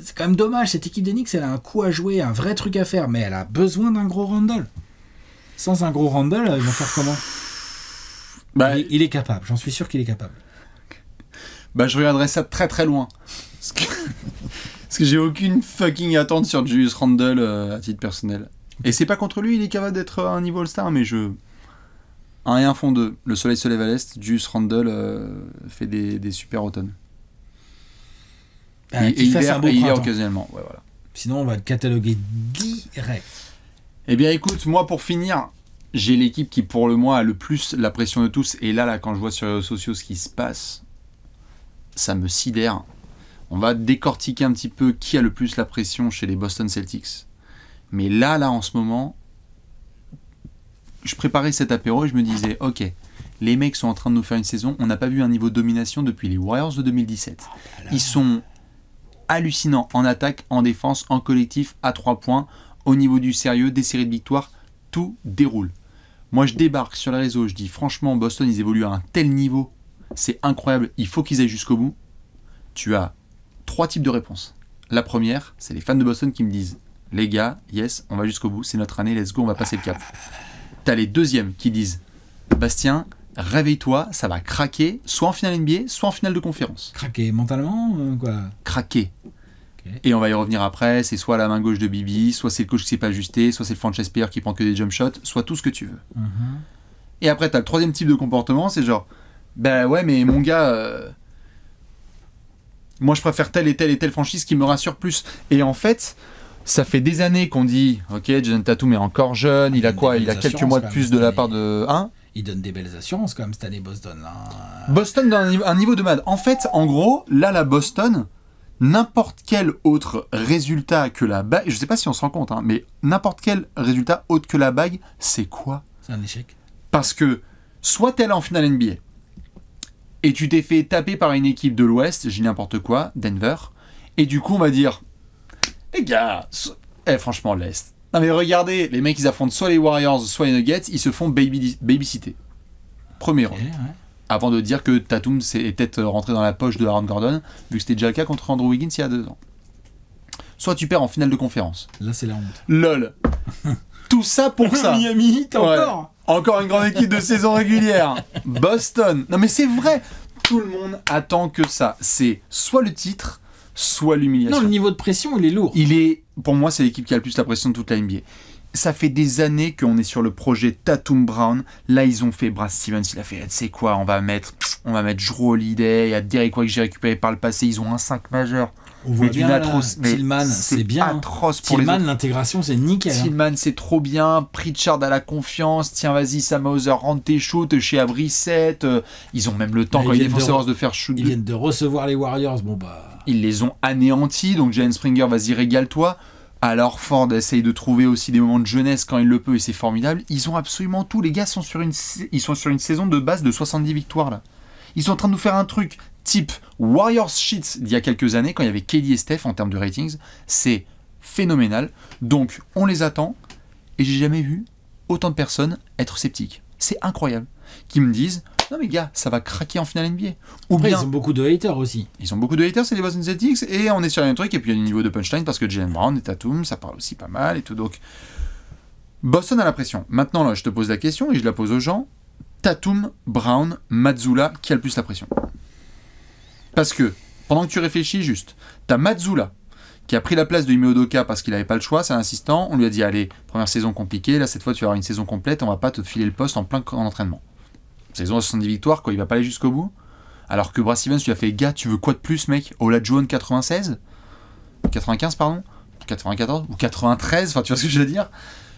c'est quand même dommage, cette équipe des Knicks, elle a un coup à jouer, un vrai truc à faire, mais elle a besoin d'un gros Randle. Sans un gros Randle, ils vont faire comment ? Il est capable, j'en suis sûr qu'il est capable. Je regarderai ça de très très loin. Parce que j'ai aucune fucking attente sur Julius Randle à titre personnel. Et c'est pas contre lui, il est capable d'être à un niveau All-Star, mais un et un font deux. Le soleil se lève à l'est, Julius Randle fait des super automnes. Et hiver occasionnellement. Ouais, voilà. Sinon, on va le cataloguer direct. Eh bien, écoute, moi, pour finir, j'ai l'équipe qui, pour le mois, a le plus la pression de tous. Et là, quand je vois sur les réseaux sociaux ce qui se passe, ça me sidère. On va décortiquer un petit peu qui a le plus la pression chez les Boston Celtics. Mais là, en ce moment, je préparais cet apéro et je me disais, ok, les mecs sont en train de nous faire une saison. On n'a pas vu un niveau de domination depuis les Warriors de 2017. Ils sont hallucinants en attaque, en défense, en collectif, à 3 points. Au niveau du sérieux, des séries de victoires, tout déroule. Moi, je débarque sur les réseaux, je dis franchement, Boston, ils évoluent à un tel niveau, c'est incroyable, il faut qu'ils aillent jusqu'au bout. Tu as 3 types de réponses. La première, c'est les fans de Boston qui me disent, les gars, yes, on va jusqu'au bout, c'est notre année, let's go, on va passer le cap. T'as les deuxièmes qui disent, Bastien, réveille-toi, ça va craquer, soit en finale NBA, soit en finale de conférence. Craquer mentalement, quoi. Craquer. Et on va y revenir après, c'est soit la main gauche de Bibi, soit c'est le coach qui s'est pas ajusté, soit c'est le franchise player qui prend que des jump shots, soit tout ce que tu veux. Et après, t'as le troisième type de comportement, c'est genre, ouais, mais mon gars, moi je préfère telle et telle franchise qui me rassure plus. Et en fait, ça fait des années qu'on dit, ok, Jason Tatum est encore jeune, il a quoi ? Il a quelques mois de plus de la part de... Il donne des belles assurances quand même cette année, Boston. Là. Boston dans un niveau de malade. En fait, en gros, là, la Boston... N'importe quel autre résultat que la bague, je sais pas si on se rend compte, mais n'importe quel résultat autre que la bague, c'est quoi ? C'est un échec. Parce que soit t'es là en finale NBA et tu t'es fait taper par une équipe de l'Ouest, j'ai n'importe quoi, Denver, et du coup on va dire, les gars, franchement l'Est. Non mais regardez, les mecs ils affrontent soit les Warriors, soit les Nuggets, ils se font babysitter. Premier round. Ouais. Avant de dire que Tatum est peut-être rentré dans la poche de Aaron Gordon, vu que c'était déjà le cas contre Andrew Wiggins il y a 2 ans. Soit tu perds en finale de conférence. Là, c'est la honte. LOL. Tout ça pour ça. Miami, encore une grande équipe de saison régulière. Boston. Non mais c'est vrai. Tout le monde attend que ça. C'est soit le titre, soit l'humiliation. Non, le niveau de pression, il est lourd. Pour moi, c'est l'équipe qui a le plus la pression de toute la NBA. Ça fait des années qu'on est sur le projet Tatum Brown. Là, ils ont fait Brad Stevens. Il a fait, tu sais quoi, on va mettre Jrue Holiday. Il y a Derrick White que j'ai récupéré par le passé. Ils ont un 5 majeur. On voit bien Tillman, c'est bien. Atroce pour Tillman, l'intégration, c'est nickel. Tillman, c'est trop bien. Pritchard a la confiance. Tiens, vas-y, Sam Hauser, rentre tes shoots chez Brissett. Ils ont même le temps quand ils défenseurs de faire shoot. Ils viennent de recevoir les Warriors. Ils les ont anéantis. Donc, Jalen Springer, vas-y, régale-toi. Alors Ford essaye de trouver aussi des moments de jeunesse quand il le peut et c'est formidable. Ils ont absolument tout. Les gars sont sur une saison de base de 70 victoires là. Ils sont en train de nous faire un truc type Warriors shit d'il y a quelques années quand il y avait KD et Steph en termes de ratings. C'est phénoménal. Donc on les attend et j'ai jamais vu autant de personnes être sceptiques. C'est incroyable. Qui me disent non mais gars, ça va craquer en finale NBA. Après, ils ont beaucoup de haters aussi. Ils ont beaucoup de haters, c'est les Boston Celtics, et on est sur un truc, et puis il y a du niveau de punchline, parce que Jaylen Brown et Tatum, ça parle aussi pas mal, et tout, donc... Boston a la pression. Maintenant, là, je te pose la question, et je la pose aux gens. Tatum, Brown, Mazzulla, qui a le plus la pression ? Parce que, pendant que tu réfléchis juste, t'as Mazzulla, qui a pris la place de Ime Udoka parce qu'il n'avait pas le choix, c'est un assistant, on lui a dit, allez, première saison compliquée, là, cette fois, tu vas avoir une saison complète, on va pas te filer le poste en plein entraînement. Saison à 70 victoires, quoi, il va pas aller jusqu'au bout. Alors que Brad Stevens lui a fait, gars, tu veux quoi de plus, mec ? Olajuwon 95 ? 95, pardon ? 94 ou 93, enfin tu vois ce que je veux dire ?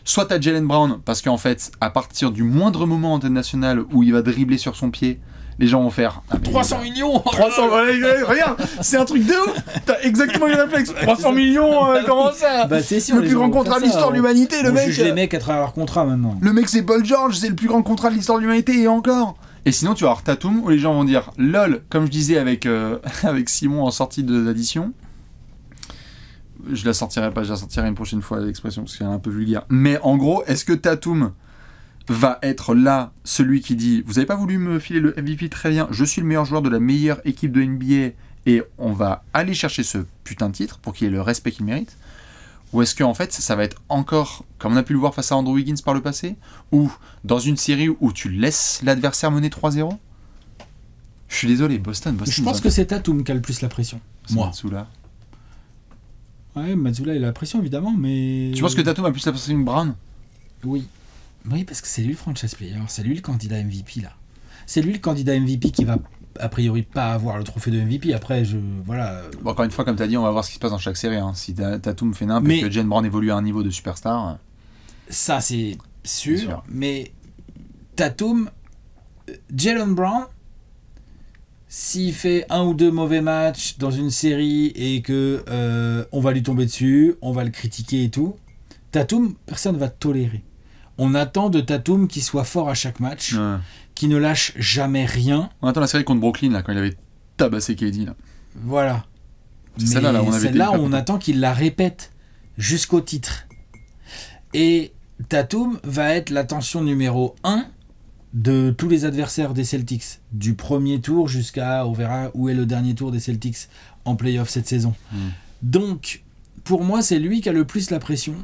Soit t'as Jaylen Brown, parce qu'en fait, à partir du moindre moment en tête nationale où il va dribbler sur son pied, les gens vont faire 300 millions 300, regarde, c'est un truc de ouf. T'as exactement le réflexe. 300 millions, comment ça ? C'est sûr, le plus grand contrat de l'histoire de l'humanité, le mec. Juge les mecs à travers leur contrat maintenant. Le mec c'est Paul George, c'est le plus grand contrat de l'histoire de l'humanité et encore. Et sinon tu vas avoir Tatum où les gens vont dire lol, comme je disais avec Simon en sortie de l'addition. je la sortirai pas, je la sortirai une prochaine fois l'expression parce qu'elle est un peu vulgaire. Mais en gros, est-ce que Tatum va être là, celui qui dit vous avez pas voulu me filer le MVP, très bien, je suis le meilleur joueur de la meilleure équipe de NBA et on va aller chercher ce putain de titre pour qu'il ait le respect qu'il mérite? Ou est-ce que en fait ça va être encore comme on a pu le voir face à Andrew Wiggins par le passé, ou dans une série où tu laisses l'adversaire mener 3-0? Je suis désolé, Boston. Je pense que c'est Tatum qui a le plus la pression. Moi. Mazzulla. Ouais, Mazzulla il a la pression évidemment, mais. Tu penses que Tatum a plus la pression que Brown? Oui. Oui, parce que c'est lui le franchise player, c'est lui le candidat MVP là. C'est lui le candidat MVP qui va a priori pas avoir le trophée de MVP. Après, voilà. Bon, encore une fois, comme tu as dit, on va voir ce qui se passe dans chaque série. Hein. Si Tatum fait n'importe et que Jaylen Brown évolue à un niveau de superstar. Ça, c'est sûr. Mais Tatum, Jaylen Brown, s'il fait un ou deux mauvais matchs dans une série et que on va lui tomber dessus, on va le critiquer et tout, Tatum, personne ne va tolérer. On attend de Tatum qu'il soit fort à chaque match, qu'il ne lâche jamais rien. On attend la série contre Brooklyn, là, quand il avait tabassé KD. Là. Voilà. C'est celle-là, on attend qu'il la répète jusqu'au titre. Et Tatum va être l'attention numéro 1 de tous les adversaires des Celtics. Du premier tour jusqu'à, on verra où est le dernier tour des Celtics en play-off cette saison. Donc, pour moi, c'est lui qui a le plus la pression.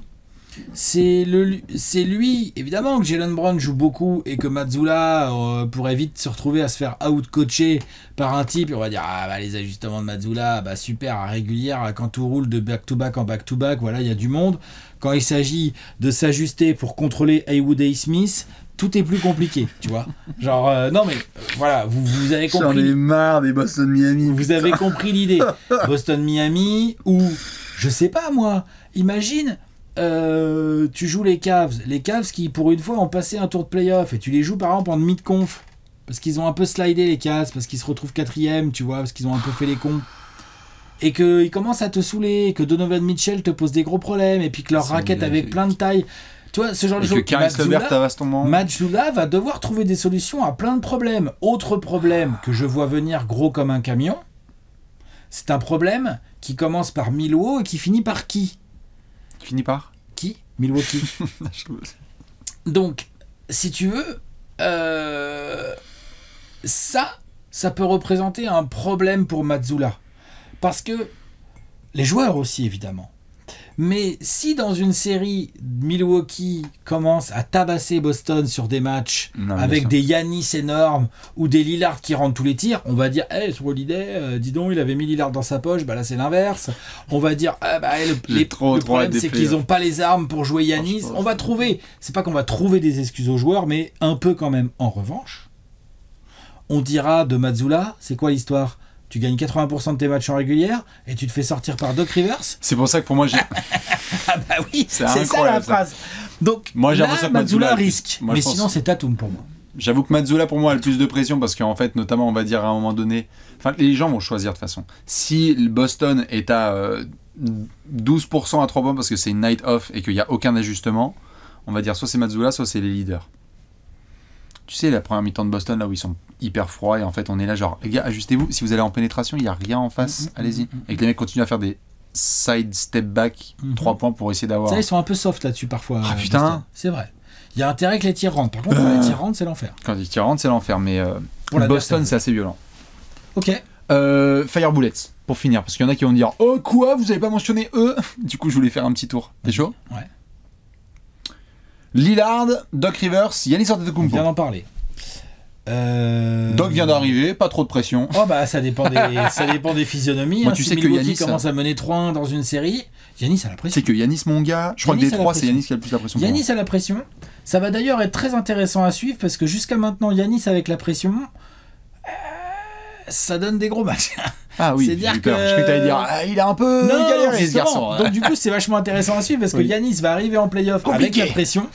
C'est lui, évidemment que Jaylen Brown joue beaucoup et que Mazzulla pourrait vite se retrouver à se faire out-coacher par un type et on va dire les ajustements de Mazzulla, super, à régulière, quand tout roule de back-to-back en back-to-back, voilà, il y a du monde. Quand il s'agit de s'ajuster pour contrôler Haywood et Smith, tout est plus compliqué, tu vois. Genre, non mais, voilà, vous avez compris. J'en ai marre des Boston-Miami. Vous avez compris l'idée. Boston-Miami ou, je sais pas moi, imagine... tu joues les Cavs qui pour une fois ont passé un tour de playoff et tu les joues par exemple en mid-conf parce qu'ils ont un peu slidé les Cavs, parce qu'ils se retrouvent 4ème, tu vois, parce qu'ils ont un peu fait les cons et qu'ils commencent à te saouler, que Donovan Mitchell te pose des gros problèmes et puis que leur raquette avec plein de tailles, tu vois, ce genre de choses. Mazzulla va devoir trouver des solutions à plein de problèmes. Autre problème que je vois venir gros comme un camion, c'est un problème qui commence par Milwaukee et qui finit par qui? Fini par qui? Milwaukee. Donc, si tu veux, ça peut représenter un problème pour Mazzulla. Parce que les joueurs aussi, évidemment. Mais si dans une série, Milwaukee commence à tabasser Boston sur des matchs avec des Giannis énormes ou des Lillard qui rentrent tous les tirs, on va dire sur Holiday, dis donc, il avait mis Lillard dans sa poche, là c'est l'inverse. On va dire le problème c'est qu'ils n'ont pas les armes pour jouer Giannis. On va trouver, c'est pas qu'on va trouver des excuses aux joueurs, mais un peu quand même. En revanche, on dira de Mazzulla, c'est quoi l'histoire? Tu gagnes 80% de tes matchs en régulière et tu te fais sortir par Doc Rivers. C'est pour ça que pour moi j'ai... oui, c'est ça la phrase. Donc moi, là, Mazzulla risque. Mais sinon c'est Tatum pour moi. J'avoue que Mazzulla pour moi a le plus de pression parce qu'en fait, notamment on va dire à un moment donné, les gens vont choisir de toute façon. Si Boston est à 12% à 3 points parce que c'est une night off et qu'il n'y a aucun ajustement, on va dire soit c'est Mazzulla, soit c'est les leaders. Tu sais, la première mi-temps de Boston, là où ils sont hyper froids, et en fait, on est là, genre, les gars, ajustez-vous. Si vous allez en pénétration, il n'y a rien en face, allez-y. Et que les mecs continuent à faire des side step back, 3 points pour essayer d'avoir. Ça, ils sont un peu soft là-dessus parfois. Ah putain! Boston. C'est vrai. Il y a intérêt que les tirs rentrent. Par contre, quand les tirs rentrent, c'est l'enfer. Quand les tirs rentrent, c'est l'enfer, mais Boston, c'est assez violent. Ok. Fire Bullets, pour finir, parce qu'il y en a qui vont dire oh, quoi, vous n'avez pas mentionné eux? Du coup, je voulais faire un petit tour. T'es chaud? Ouais. Lillard, Doc Rivers, Giannis Antetokounmpo. On vient d'en parler. Doc vient d'arriver, pas trop de pression. Oh ça dépend des physionomies. Moi, tu sais que Giannis commence à mener 3-1 dans une série, Giannis a la pression. C'est que Giannis, mon gars, je crois que des 3, c'est Giannis qui a le plus la pression. Giannis a la pression. Ça va d'ailleurs être très intéressant à suivre parce que jusqu'à maintenant, Giannis avec la pression, ça donne des gros matchs. Ah oui, c'est-à-dire que... Je crois que t'allais dire, il a un peu galéré ce garçon. Donc du coup, c'est vachement intéressant à suivre parce que Giannis va arriver en play-off avec la pression.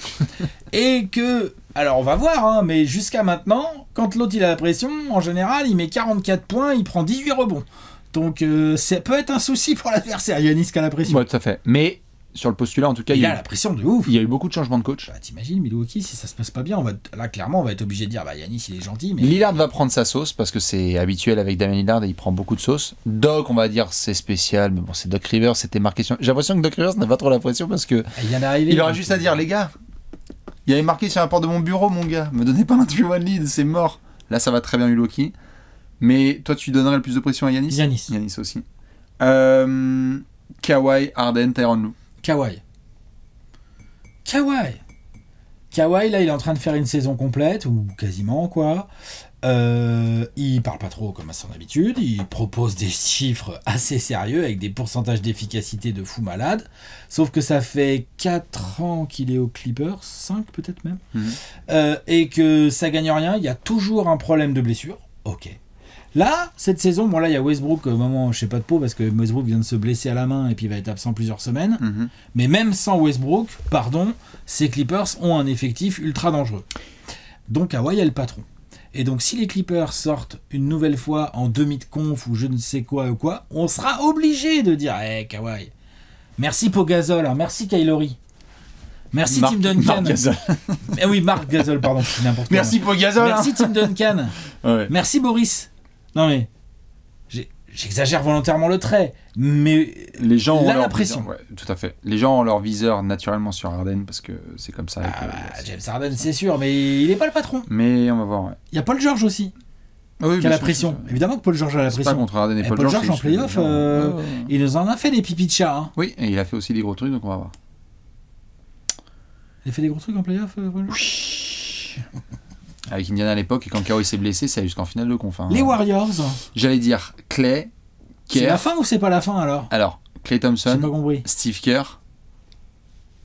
Et que, alors on va voir, mais jusqu'à maintenant, quand l'autre il a la pression, en général, il met 44 points, il prend 18 rebonds. Donc ça peut être un souci pour l'adversaire, Giannis qui a la pression. Ouais, tout à fait. Mais sur le postulat, en tout cas, il a la pression de ouf. Il y a eu beaucoup de changements de coach. Bah, t'imagines, Milwaukee, si ça se passe pas bien, là, clairement, on va être obligé de dire, Giannis, il est gentil. Mais... Lillard va prendre sa sauce parce que c'est habituel avec Damian Lillard et il prend beaucoup de sauce. Doc, on va dire, c'est spécial, mais bon, c'est Doc Rivers, c'était marqué sur. J'ai l'impression que Doc Rivers n'a pas trop la pression parce que. Il vient d'arriver. Il aura juste à dire, les gars, il y avait marqué sur la porte de mon bureau, mon gars, me donnez pas un 3-1 lead, c'est mort. Là, ça va très bien, Milwaukee. Mais toi, tu donnerais le plus de pression à Giannis ? Giannis aussi. Kawhi, Harden, Tyronn Lue. Kawhi, là, il est en train de faire une saison complète, ou quasiment, quoi. Il parle pas trop comme à son habitude. Il propose des chiffres assez sérieux avec des pourcentages d'efficacité de fou malade. Sauf que ça fait 4 ans qu'il est aux Clippers, 5 peut-être même. Et que ça gagne rien. Il y a toujours un problème de blessure. Ok. Là, cette saison, bon là il y a Westbrook, au moment je sais pas de peau parce que Westbrook vient de se blesser à la main et puis il va être absent plusieurs semaines. Mais même sans Westbrook, ces Clippers ont un effectif ultra dangereux. Donc Kawhi est le patron. Et donc si les Clippers sortent une nouvelle fois en demi de conf ou je ne sais quoi ou quoi, on sera obligé de dire Kawhi, merci Pogazol, hein, merci Kylori. Merci Tim Duncan. Marc Gasol, pardon, n'importe quoi. Merci Pogazol. Merci Tim Duncan. Ouais. Merci Boris. Non mais j'exagère volontairement le trait, mais les gens ont la pression. Ouais, tout à fait. Les gens ont leur viseur naturellement sur Harden parce que c'est comme ça. James Harden, c'est sûr, mais il n'est pas le patron. Mais on va voir. Ouais. Il y a Paul George aussi. Qui a la pression. Évidemment que Paul George a la pression. Pas contre Harden et Paul George en playoff, il nous en a fait des pipis de chat. Hein. Oui, et il a fait aussi des gros trucs, donc on va voir. Il a fait des gros trucs en playoff, Oui. Avec Indiana à l'époque, et quand Kawhi s'est blessé, c'est jusqu'en finale de conf. Les Warriors. J'allais dire Clay, Kerr. C'est la fin ou c'est pas la fin alors ? Alors, Klay Thompson, j'ai pas compris. Steve Kerr,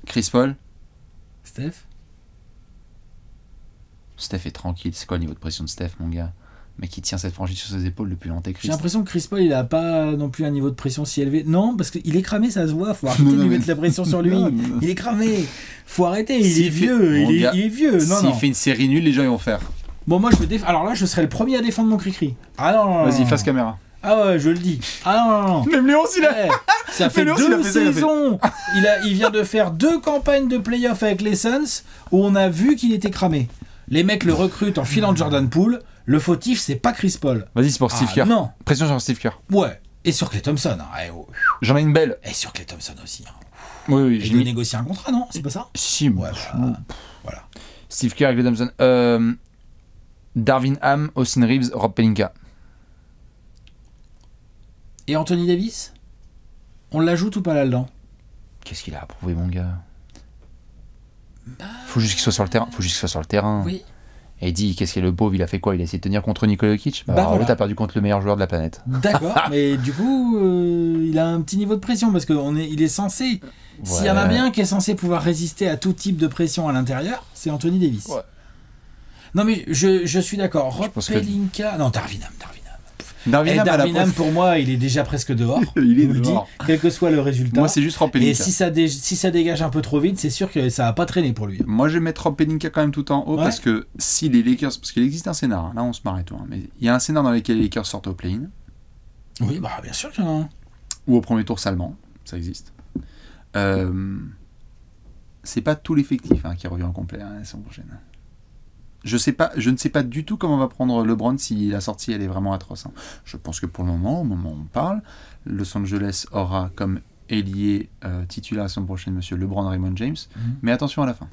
Chris Paul. Steph est tranquille. C'est quoi le niveau de pression de Steph, mon gars ? Mais qui tient cette franchise sur ses épaules depuis longtemps. J'ai l'impression que Chris Paul, il a pas non plus un niveau de pression si élevé. Non, parce qu'il est cramé, ça se voit. Faut arrêter de lui mettre la pression sur lui. Il est cramé. Faut arrêter. Il est vieux. Il est vieux. S'il fait une série nulle, les gens ils vont faire. Bon, moi, alors là, je serais le premier à défendre mon cri-cri. Ah non. Vas-y, face caméra. Ah ouais, je le dis. Ah non. Même Léon, il a. Ça fait 2 saisons. Il vient de faire 2 campagnes de playoff avec les Suns où on a vu qu'il était cramé. Les mecs le recrutent en filant Jordan Poole. Le fautif, c'est pas Chris Paul. Vas-y, c'est pour Steve Kerr. Non. Pression sur Steve Kerr. Ouais. Et sur Klay Thompson. J'en ai une belle. Et sur Klay Thompson aussi. Oui. J'ai négocié un contrat, non ? C'est pas ça ? Si, ouais, voilà. Steve Kerr et Klay Thompson. Darvin Ham, Austin Reeves, Rob Pelinka. Et Anthony Davis ? On l'ajoute ou pas là-dedans ? Qu'est-ce qu'il a approuvé, mon gars ? Faut juste qu'il soit sur le terrain. Oui. Et il dit, qu'est-ce qu'il est le pauvre, il a fait quoi ? Il a essayé de tenir contre Nikola Jokic ? Voilà. T'as perdu contre le meilleur joueur de la planète. D'accord, mais du coup, il a un petit niveau de pression parce qu'il est censé. Ouais. S'il y en a bien qui est censé pouvoir résister à tout type de pression à l'intérieur, c'est Anthony Davis. Ouais. Non, mais je suis d'accord. Rob Pelinka. Non, Darvin Ham, pour moi, il est déjà presque dehors. Il est dehors. Quel que soit le résultat. Moi, c'est juste Rob Pelinka. Et si ça dégage un peu trop vite, c'est sûr que ça va pas traîner pour lui. Moi, je vais mettre Rob Pelinka quand même tout en haut parce que si les Lakers, parce qu'il existe un scénar, là on se marre et tout, mais il y a un scénar dans lequel les Lakers sortent au play-in. Oui, bah bien sûr qu'il y en a un. Ou au premier tour salement, ça existe. C'est pas tout l'effectif qui revient en complet la saison prochaine. Je ne sais pas du tout comment va prendre LeBron si la sortie elle est vraiment atroce. Je pense que pour le moment, au moment où on parle, Los Angeles aura comme ailier titulaire la saison prochaine Monsieur LeBron Raymond James. Mais attention à la fin.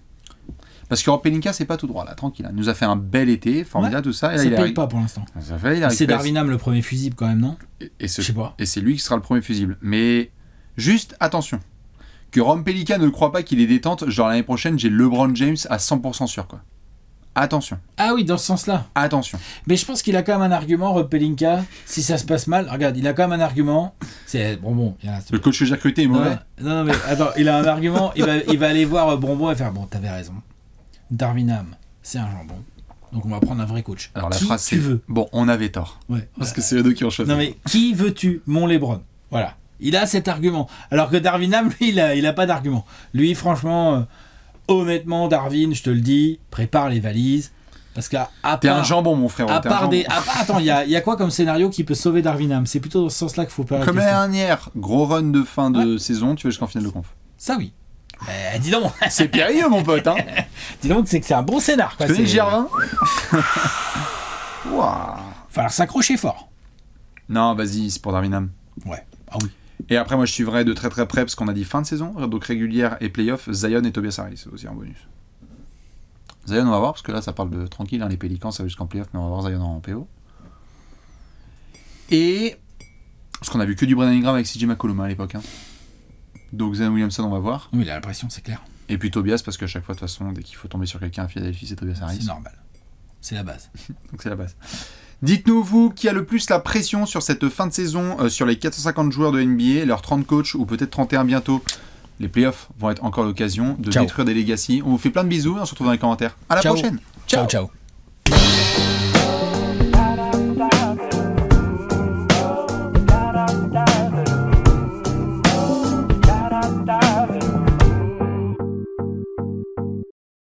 Parce que Rob Pelinka, c'est pas tout droit là, tranquille. Il nous a fait un bel été, formidable, tout ça. Et ça ne paye pas pour l'instant. C'est Darvin Ham le premier fusible quand même, non ? Je sais pas. Et c'est lui qui sera le premier fusible. Mais juste attention. Que Rob Pelinka ne croit pas qu'il est détente, genre l'année prochaine, j'ai LeBron James à 100% sûr, quoi. Attention. Ah oui, dans ce sens-là. Attention. Mais je pense qu'il a quand même un argument, Rob Pelinka. Si ça se passe mal, regarde, il a quand même un argument. C'est Bonbon. Le coach que j'ai recruté est mauvais. Non, mais attends, il a un argument. Il va aller voir Bonbon et faire t'avais raison. Darvin Ham, c'est un jambon. Donc on va prendre un vrai coach. Alors la phrase, c'est bon, on avait tort. Ouais. Parce que c'est eux deux qui ont choisi. Non mais qui veux-tu, mon LeBron ? Voilà. Il a cet argument. Alors que Darvin Ham, lui, il a pas d'argument. Lui, franchement. Honnêtement, Darvin, je te le dis, prépare les valises. Parce qu'à T'es un jambon, mon frère. Attends, il y a quoi comme scénario qui peut sauver Darvin Ham ? C'est plutôt dans ce sens-là qu'il faut pas. Comme l'année dernière, gros run de fin de saison, tu vas jusqu'en finale de conf. Ça oui. Dis donc. C'est périlleux, mon pote. Hein. Dis donc, c'est que c'est un bon scénar. Tu connais Gervin? Waouh. Falloir s'accrocher fort. Non, vas-y, c'est pour Darwin Ham. Ouais. Ah oui. Et après, moi, je suivrai de très très près, parce qu'on a dit fin de saison, donc régulière et playoff, Zion et Tobias Harris, c'est aussi un bonus. Zion, on va voir, parce que là, ça parle de tranquille, hein, les Pélicans, ça va jusqu'en playoff, mais on va voir Zion en PO. Et... parce qu'on a vu que du Brandon Ingram avec CJ McCollum à l'époque. Hein. Donc Zion Williamson, on va voir. Oui, il a l'impression, c'est clair. Et puis Tobias, parce qu'à chaque fois, de toute façon, dès qu'il faut tomber sur quelqu'un à Philadelphie, c'est Tobias Harris. C'est normal. C'est la base. Donc c'est la base. Dites-nous, vous, qui a le plus la pression sur cette fin de saison, sur les 450 joueurs de NBA, leurs 30 coachs, ou peut-être 31 bientôt. Les playoffs vont être encore l'occasion de détruire des legacy. On vous fait plein de bisous et on se retrouve dans les commentaires. À la prochaine. Ciao, ciao.